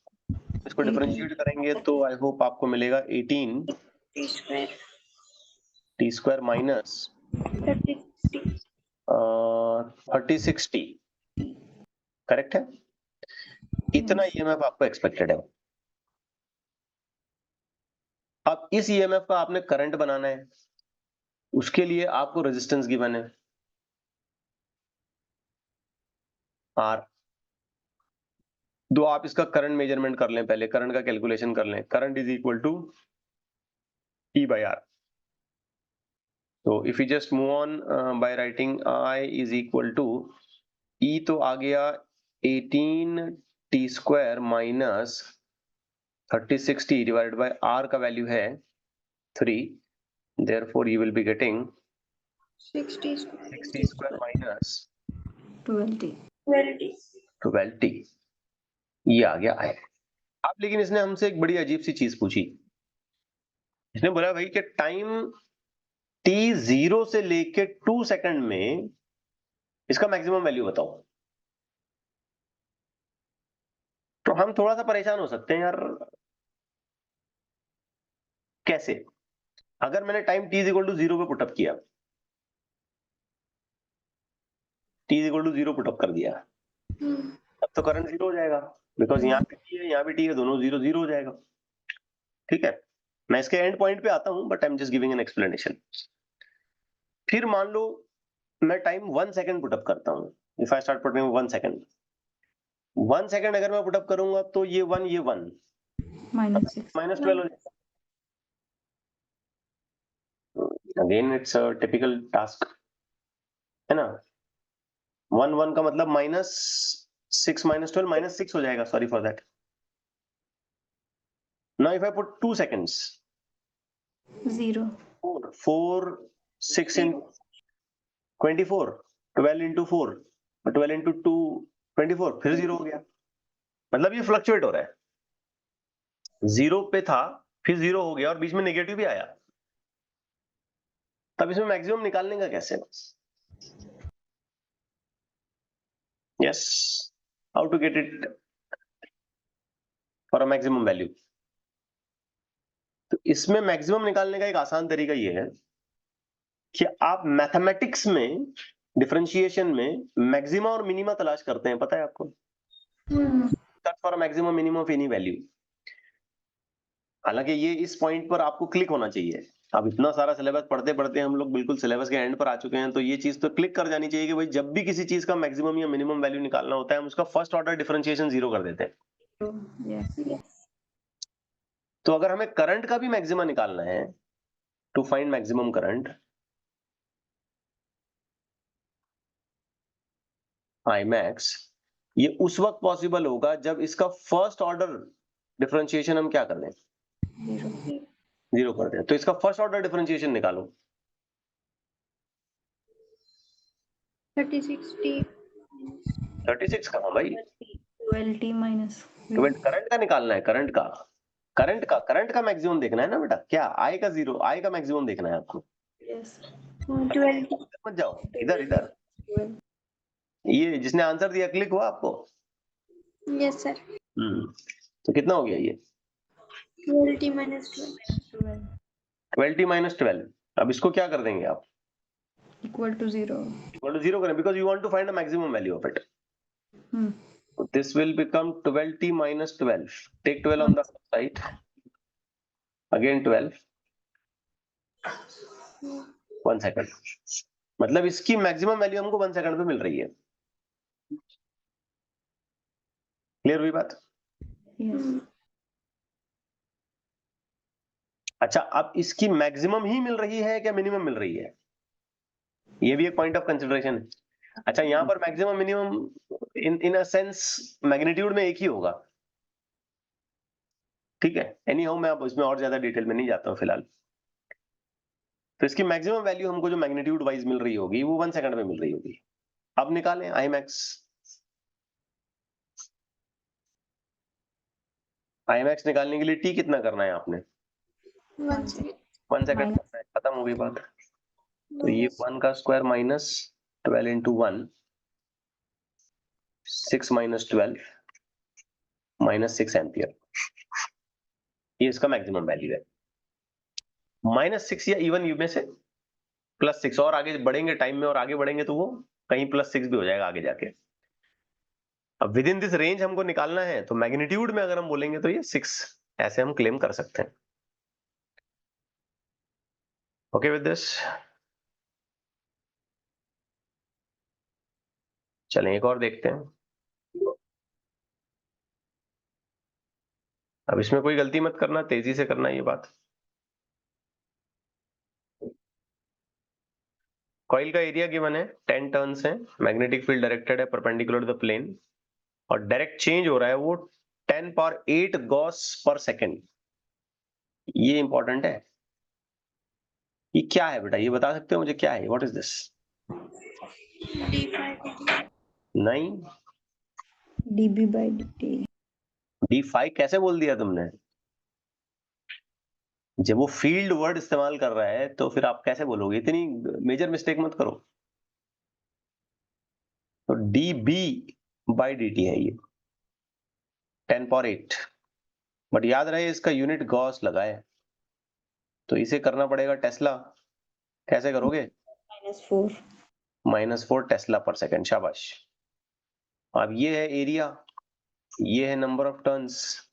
इसको डिफरेंशिएट करेंगे तो आई होप आपको मिलेगा 18 T square T square minus 3060 correct है। इतना ईएमएफ आपको एक्सपेक्टेड है। अब इस ईएमएफ का आपने करंट बनाना है, उसके लिए आपको रेजिस्टेंस गिवन है आर। तो आप इसका करंट मेजरमेंट कर लें, पहले करंट का कैलकुलेशन कर लें। Current is equal to E by R। तो if you just move on by writing I is equal to E, तो आ गया 18 T square minus 3060 divided by R का वैल्यू है 3, therefore you will be getting 60 60 square minus 12t 12t। ये आ गया I। अब लेकिन इसने हमसे एक बड़ी अजीब सी चीज पूछी। इसने बोला भाई कि टाइम t 0 से लेके 2 सेकंड में इसका मैक्सिमम वैल्यू बताओ। तो हम थोड़ा सा परेशान हो सकते हैं यार, कैसे? अगर मैंने time t is equal to 0 पे पुटअप किया, t is equal to 0 put up कर दिया, तब तो करंट 0 हो जाएगा, बिकॉज यहाँ पे t है यहाँ पे t है, दोनों 0 0 हो जाएगा। ठीक है, मैं इसके एंड पॉइंट पे आता हूं, but I am just giving an explanation. फिर मान लो मैं टाइम 1 सेकंड पुटअप करता हूं। If I start putting 1 second, 1 second अगर मैं पुटअप करूंगा तो ये 1 -6 माइनस 12 हो जाएगा। Again it's a typical task, है ना। 1 1 का मतलब -6 -12 -6 हो जाएगा, sorry for that. Now if I put 2 seconds, 0 4 6 in 24, 12 into 4, 12 into 2 24, फिर 0 हो गया। मतलब ये फ्लक्चुएट हो रहा है, 0 पे था फिर 0 हो गया और बीच में नेगेटिव भी आया। तब इसमें मैक्सिमम निकालने का कैसे? Yes, how to get it for a maximum value. तो इसमें मैक्सिमम निकालने का एक आसान तरीका ये है कि आप मैथमेटिक्स में डिफरेंशिएशन में मैक्सिमा और मिनिमा तलाश करते हैं, पता है आपको? Search for maximum minimum of any value. हालांकि ये इस पॉइंट पर आपको क्लिक होना चाहिए। अब इतना सारा सिलेबस पढ़ते पढ़ते हम लोग बिल्कुल सिलेबस के एंड पर आ चुके हैं, तो ये चीज तो क्लिक कर जानी चाहिए कि भाई जब भी किसी चीज का मैक्सिमम या मिनिमम वैल्यू निकालना होता है, हम उसका फर्स्ट ऑर्डर डिफरेंशिएशन 0 कर देते हैं। yes तो अगर हमें करंट का भी मैक्सिमा निकालना है, to find maximum current, I max, ये उस वक्त पॉसिबल होगा जब इसका फर्स्ट ऑर्डर डिफरेंशिएशन हम क्या कर दें? 0 कर दें। तो इसका फर्स्ट ऑर्डर डिफरेंशिएशन निकालो। 36 कहाँ भाई? 12t minus 12 करंट का निकालना है, करंट का मैक्सिमम देखना है ना बेटा। क्या आई का 0, आई का मैक्सिमम देखना है आपको। yes 12 मत जाओ इधर इधर। ये जिसने आंसर दिया क्लिक हुआ आपको? Yes sir. तो कितना हो गया ये? 12t minus 12 12t minus 12। अब इसको क्या कर देंगे आप? equal to 0 इक्वल टू 0 करें, because you want to find the maximum value of it. This will become 12t minus 12. Take 12 on the side. Again 12. 1 second. मतलब इसकी मैक्सिमम वैल्यू हमको 1 सेकंड पे मिल रही है। क्लियर हुई बात? yes अच्छा, अब इसकी मैक्सिमम ही मिल रही है क्या मिनिमम मिल रही है? ये भी एक पॉइंट ऑफ कंसिडरेशन है। अच्छा, यहाँ पर maximum minimum in a sense magnitude में एक ही होगा, ठीक है। एनी हाउ मैं अब इसमें और ज्यादा डिटेल में नहीं जाता हूँ फिलहाल। तो इसकी मैक्सिमम वैल्यू हमको जो मैग्नीट्यूड वाइज मिल रही होगी वो 1 सेकंड में मिल रही होगी। अब निकालें आई मैक्स। आई मैक्स निकालने के लिए टी कितना करना है आपने? 1 second. 1 second Minus. करना है, खत्म हो गई बात। तो ये 1 का square minus 12 into 1, 6 minus 12 minus 6 ampere, ये इसका मैक्सिमम वैल्यू है। -6 या इवन यू में से +6, और आगे बढ़ेंगे टाइम में और आगे बढ़ेंगे तो वो कहीं +6 भी हो जाएगा आगे जाके। अब विद इन दिस रेंज हमको निकालना है, तो मैग्नीट्यूड में अगर हम बोलेंगे तो ये 6 ऐसे हम क्लेम कर सकते हैं। ओके विद दिस, चलें एक और देखते हैं। अब इसमें कोई गलती मत करना, तेजी से करना ये बात। कॉइल का एरिया गिवन है, 10 टर्न्स है, मैग्नेटिक फील्ड डायरेक्टेड है परपेंडिकुलर टू द प्लेन, और डायरेक्ट चेंज हो रहा है वो 10 पावर 8 गॉस पर सेकेंड। ये इंपॉर्टेंट है। ये क्या है बेटा, ये बता सकते हो मुझे क्या है? What is this? d5 नहीं, dB by dt. d5 कैसे बोल दिया तुमने? जब वो फील्ड वर्ड इस्तेमाल कर रहा है तो फिर आप कैसे बोलोगे? इतनी मेजर मिस्टेक मत करो। तो dB by dt है ये 10 पावर 8, बट याद रहे इसका यूनिट गॉस लगा है, तो इसे करना पड़ेगा टेस्ला। कैसे करोगे? -4. -4 टेस्ला पर सेकेंड, शाबाश। अब ये है एरिया, ये है नंबर ऑफ टर्न्स,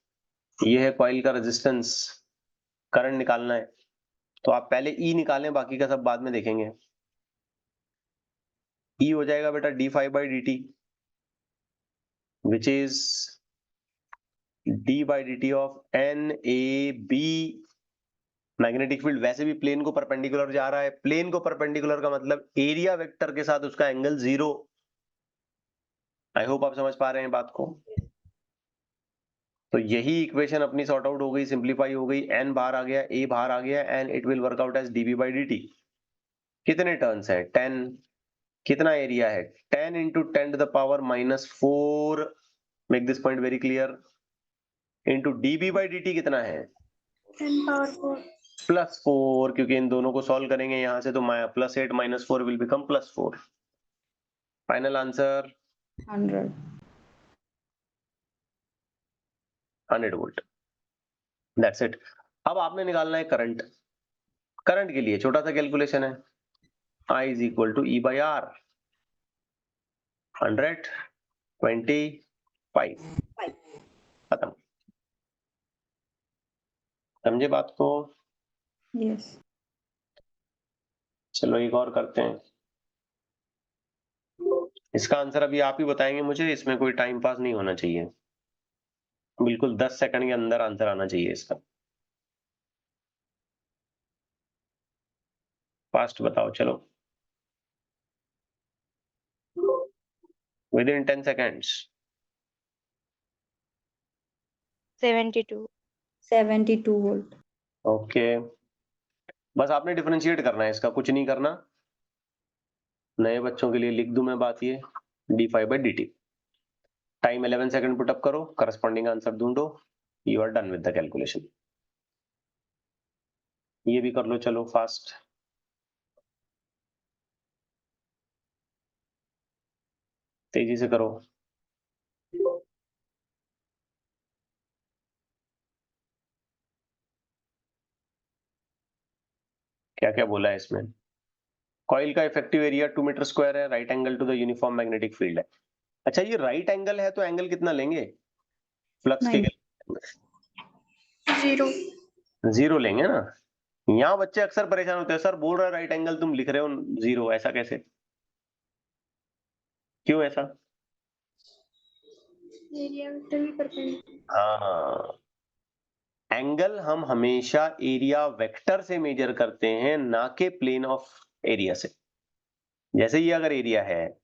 ये है कॉइल का रेजिस्टेंस, करंट निकालना है। तो आप पहले ई निकालें, बाकी का सब बाद में देखेंगे। ई हो जाएगा बेटा d5 by dt, which is d by dt of NAB। Magnetic field वैसे भी प्लेन को परपेंडिकुलर जा रहा है, प्लेन को परपेंडिकुलर का मतलब एरिया वेक्टर के साथ उसका एंगल 0। आई होप आप समझ पा रहे हैं बात को। तो यही इक्वेशन अपनी सॉर्ट आउट हो गई, सिंप्लीफाई हो गई, n बाहर आ गया, a बाहर आ गया, and it will work out as dB by dt। कितने टर्न्स है? 10। कितना एरिया है? 10 into 10 to the power -4, make this point very clear, into dB by dt कितना है? 10 power 4. +4, क्योंकि इन दोनों को सॉल्व करेंगे यहां से तो +8 -4 will become +4। Final answer 100. 100 volt. That's it. अब आपने निकालना है करंट। करंट के लिए छोटा सा कैलकुलेशन है, I is equal to E by R, 125। खत्म। समझे बात को? Yes. चलो एक और करते हैं। इसका आंसर अभी आप ही बताएंगे मुझे, इसमें कोई टाइम पास नहीं होना चाहिए, बिल्कुल 10 सेकंड के अंदर आंसर आना चाहिए इसका। फास्ट बताओ चलो, with in 10 seconds. 72. 72 volt. Okay, बस आपने डिफरेंशिएट करना है इसका, कुछ नहीं करना। नए बच्चों के लिए लिख दूं मैं बात, ये d5 by dt। Time 11 second put up करो, करस्पॉन्डिंग आंसर ढूंढो, you are done with the calculation. ये भी कर लो चलो फास्ट। तेजी से करो। क्या क्या बोला है इसमें? कॉइल का इफेक्टिव एरिया 2 मीटर स्क्वायर है, right angle to the uniform magnetic field है। अच्छा, ये राइट एंगल है तो एंगल कितना लेंगे फ्लक्स के? 0. 0 लेंगे ना। यहाँ बच्चे अक्सर परेशान होते हैं, सर बोल रहा है राइट एंगल, तुम लिख रहे हो 0, ऐसा कैसे? क्यों ऐसा? Area vector भी perpendicular. हाँ, एंगल हम हमेशा एरिया वेक्टर से मेजर करते हैं, ना कि प्लेन ऑफ एरिया से। जैसे ये अगर एरिया है,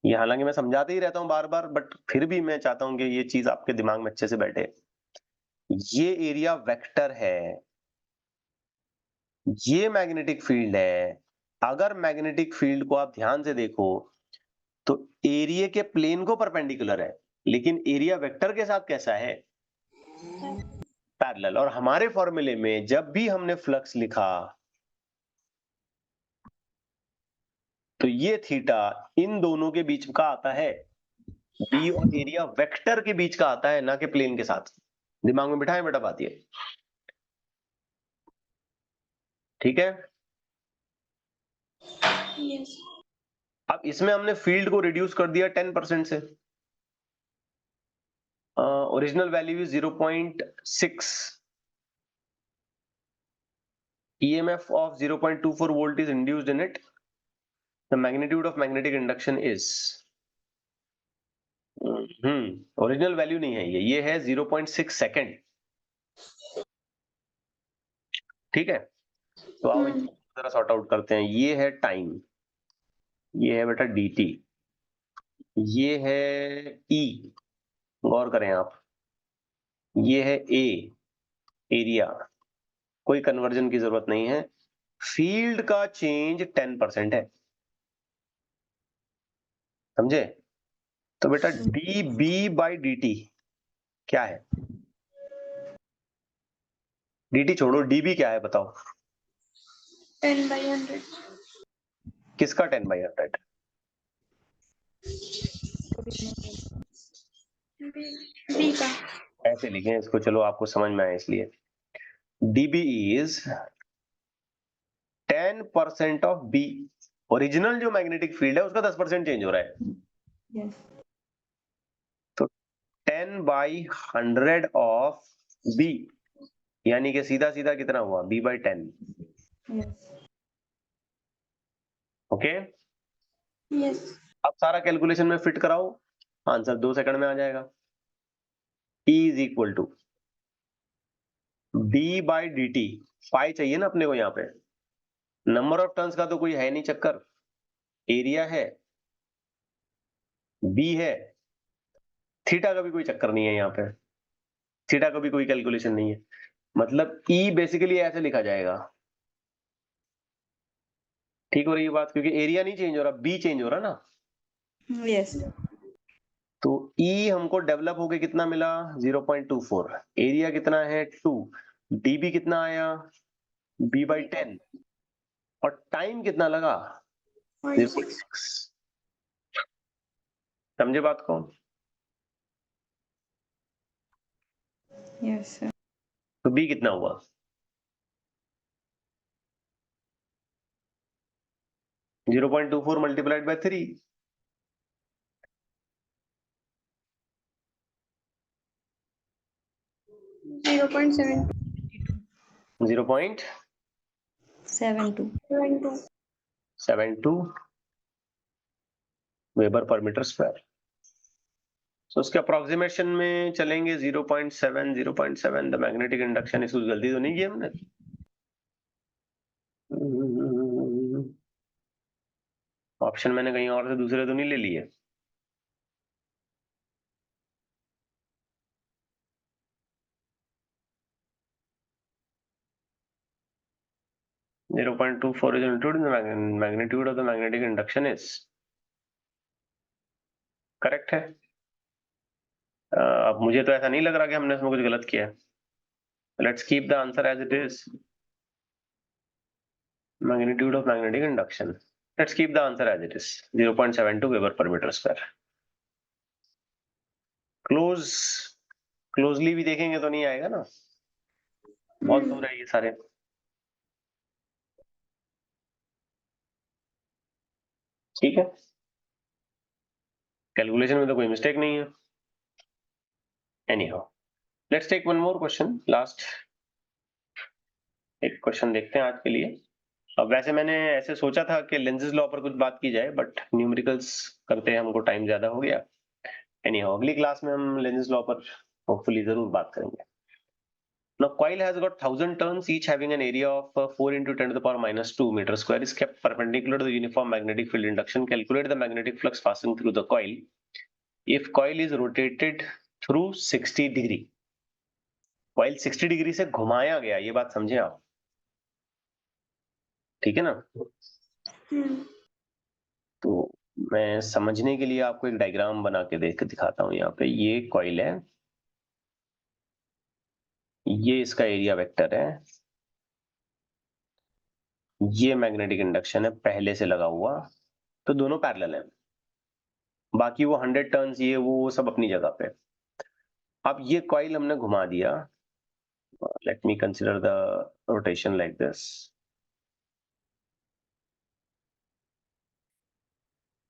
ये हालांकि मैं समझाते ही रहता हूं बार बार, बट फिर भी मैं चाहता हूं कि ये चीज आपके दिमाग में अच्छे से बैठे। ये एरिया वेक्टर है, ये मैग्नेटिक फील्ड है। अगर मैग्नेटिक फील्ड को आप ध्यान से देखो तो एरिया के प्लेन को परपेंडिकुलर है, लेकिन एरिया वेक्टर के साथ कैसा है? पैरेलल। और हमारे फॉर्मूले में जब भी हमने फ्लक्स लिखा तो ये थीटा इन दोनों के बीच का आता है, बी और एरिया वेक्टर के बीच का आता है, ना कि प्लेन के साथ। दिमाग में बिठाएं बेटा बात ये, ठीक है? Yes. अब इसमें हमने फील्ड को रिड्यूस कर दिया 10% से। Original value is 0.6, EMF of 0.24 volt is induced in it. The magnitude of magnetic induction is original value नहीं है ये है 0.6 सेकेंड। ठीक है, तो आओ जरा सॉर्ट आउट करते हैं। ये है टाइम, ये है बेटा dt, ये है E, गौर करें आप, ये है A, एरिया, कोई कन्वर्जन की जरूरत नहीं है। फील्ड का चेंज 10% है, समझे? तो बेटा dB/dt क्या है? dt छोड़ो, dB क्या है बताओ? 10/100. किसका 10/100? B का। ऐसे लिखें इसको, चलो आपको समझ में आए इसलिए। dB is 10% of B। Original जो मैग्नेटिक फील्ड है उसका 10% चेंज हो रहा है, Yes. तो 10/100 ऑफ B, यानी कि सीधा सीधा कितना हुआ? B/10। Yes. Okay, Yes. अब सारा कैलकुलेशन में फिट कराओ, आंसर 2 सेकंड में आ जाएगा। E is equal to B/dt, phi चाहिए ना अपने को यहाँ पे। नंबर ऑफ टर्न्स का तो कोई है नहीं चक्कर, एरिया है, B है, थीटा का भी कोई चक्कर नहीं है यहाँ पे, थीटा का भी कोई कैलकुलेशन नहीं है। मतलब E बेसिकली ऐसे लिखा जाएगा। ठीक हो रही है बात? क्योंकि एरिया नहीं चेंज हो रहा, B चेंज हो रहा ना। Yes. तो E हमको डेवलप होके कितना मिला? 0.24। एरिया कितना है? 2। dB कितना आया? B/10। और टाइम कितना लगा? 0.6। समझे बात को? Yes, sir. तो B कितना हुआ? Zero 0.24 multiplied by 3। 0.7. 0.72. 0.72 वेबर पर मीटर स्क्वायर। तो उसके अप्रोक्सीमेशन में चलेंगे 0.7 द मैग्नेटिक इंडक्शन। इसको गलती तो नहीं की हमने? ऑप्शन मैंने कहीं और से दूसरे तो नहीं ले लिए? Zero point 0.24 is included in the magnitude of the magnetic induction is correct है। अब मुझे तो ऐसा नहीं लग रहा कि हमने इसमें कुछ गलत किया है। Let's keep the answer as it is. Magnitude of magnetic induction, let's keep the answer as it is, 0.72 weber पर मीटर स्क्वायर। क्लोजली भी देखेंगे तो नहीं आएगा ना, बहुत दूर है ये सारे। ठीक है, कैलकुलेशन में तो कोई मिस्टेक नहीं है। Anyhow, let's take one more question, last एक क्वेश्चन देखते हैं आज के लिए। अब वैसे मैंने ऐसे सोचा था कि लेंजेस लॉ पर कुछ बात की जाए, बट न्यूमेरिकल्स करते हैं हमको टाइम ज्यादा हो गया। एनीहाउ, अगली क्लास में हम लेंजेस लॉ पर होपफुली जरूर बात करेंगे। Now coil has got 1000 turns, each having an area of 4 into 10 to the power minus 2 meter square is kept perpendicular to the uniform magnetic field induction. Calculate the magnetic flux passing through the coil if coil is rotated through 60 degree. Coil 60 degree से घुमाया गया, ये बात समझे आप, ठीक है ना? तो मैं समझने के लिए आपको एक डायग्राम बना के दिखाता हूं। यहाँ पे ये कॉइल है, ये इसका एरिया वेक्टर है, ये मैग्नेटिक इंडक्शन है पहले से लगा हुआ, तो दोनों पैरेलल है। बाकी वो 100 टर्न्स ये वो सब अपनी जगह पे। अब ये कॉइल हमने घुमा दिया, let me consider the rotation like this,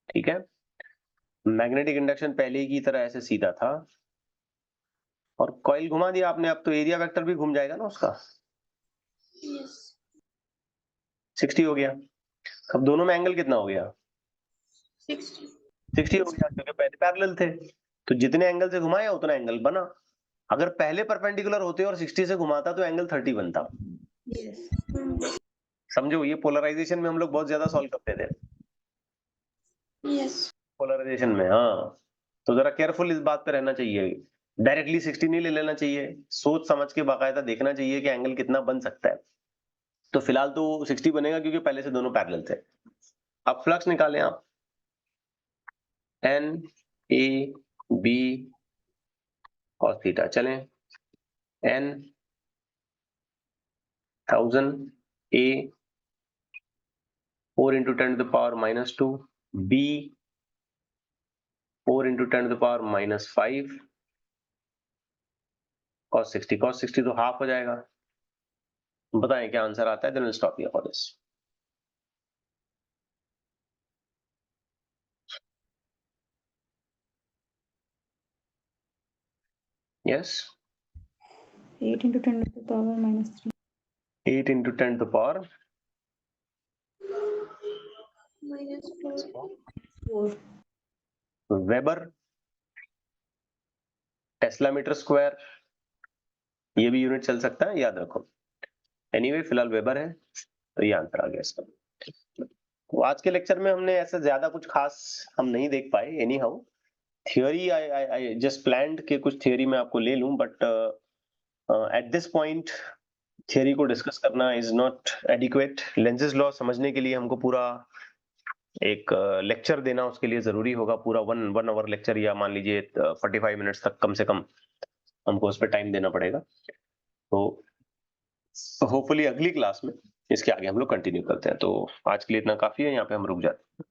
ठीक है? मैग्नेटिक इंडक्शन पहले की तरह ऐसे सीधा था और कॉइल घुमा दिया आपने, अब तो एरिया वेक्टर भी घूम जाएगा ना उसका, Yes. 60 हो गया। अब दोनों में एंगल कितना हो गया? 60. 60 हो गया, क्योंकि पहले पैरेलल थे, तो जितने एंगल से घुमाया उतना एंगल बना। अगर पहले परपेंडिकुलर होते और 60 से घुमाता तो एंगल 30 बनता। Yes. समझो, ये पोलराइजेशन में हम लोग बहुत ज्यादा सॉल्व करते थे, Yes. पोलराइजेशन में। हाँ, तो जरा केयरफुल इस बात पे रहना चाहिए, डायरेक्टली 60 नहीं ले लेना चाहिए, सोच समझ के बाकायदा देखना चाहिए कि एंगल कितना बन सकता है। तो फिलहाल तो 60 बनेगा क्योंकि पहले से दोनों पैरेलल थे। अब फ्लक्स निकालें आप, एन ए बी और थीटा, चलें, N 1000 A 4 into 10 to the power minus 2, b 4 into 10 to the power minus 5 cos 60 तो हाफ हो जाएगा। बताएं क्या आंसर आता है, then will stop here for this. Yes, 8 into 10 to the power minus 3. 8 into 10 to the power Minus 4. 4. Weber, tesla metre square, ये भी unit चल सकता है, याद रखो। एनीवे फिलहाल वेबर है, तो ये आंसर आ गया इसका। तो आज के लेक्चर में हमने ऐसा ज्यादा कुछ खास हम नहीं देख पाए। Any how theory I just planned कि कुछ थियोरी मैं आपको ले लूं, but at this point theory को डिस्कस करना is not adequate. Lenz's law समझने के लिए हमको पूरा एक लेक्चर देना उसके लिए जरूरी होगा, पूरा 1 आवर लेक्चर, या मान लीजिए 45 मिनट्स तक कम से कम हमको उस पर टाइम देना पड़ेगा। तो होपफुली अगली क्लास में इसके आगे हम लोग कंटिन्यू करते हैं। तो आज के लिए इतना काफी है, यहाँ पे हम रुक जाते हैं।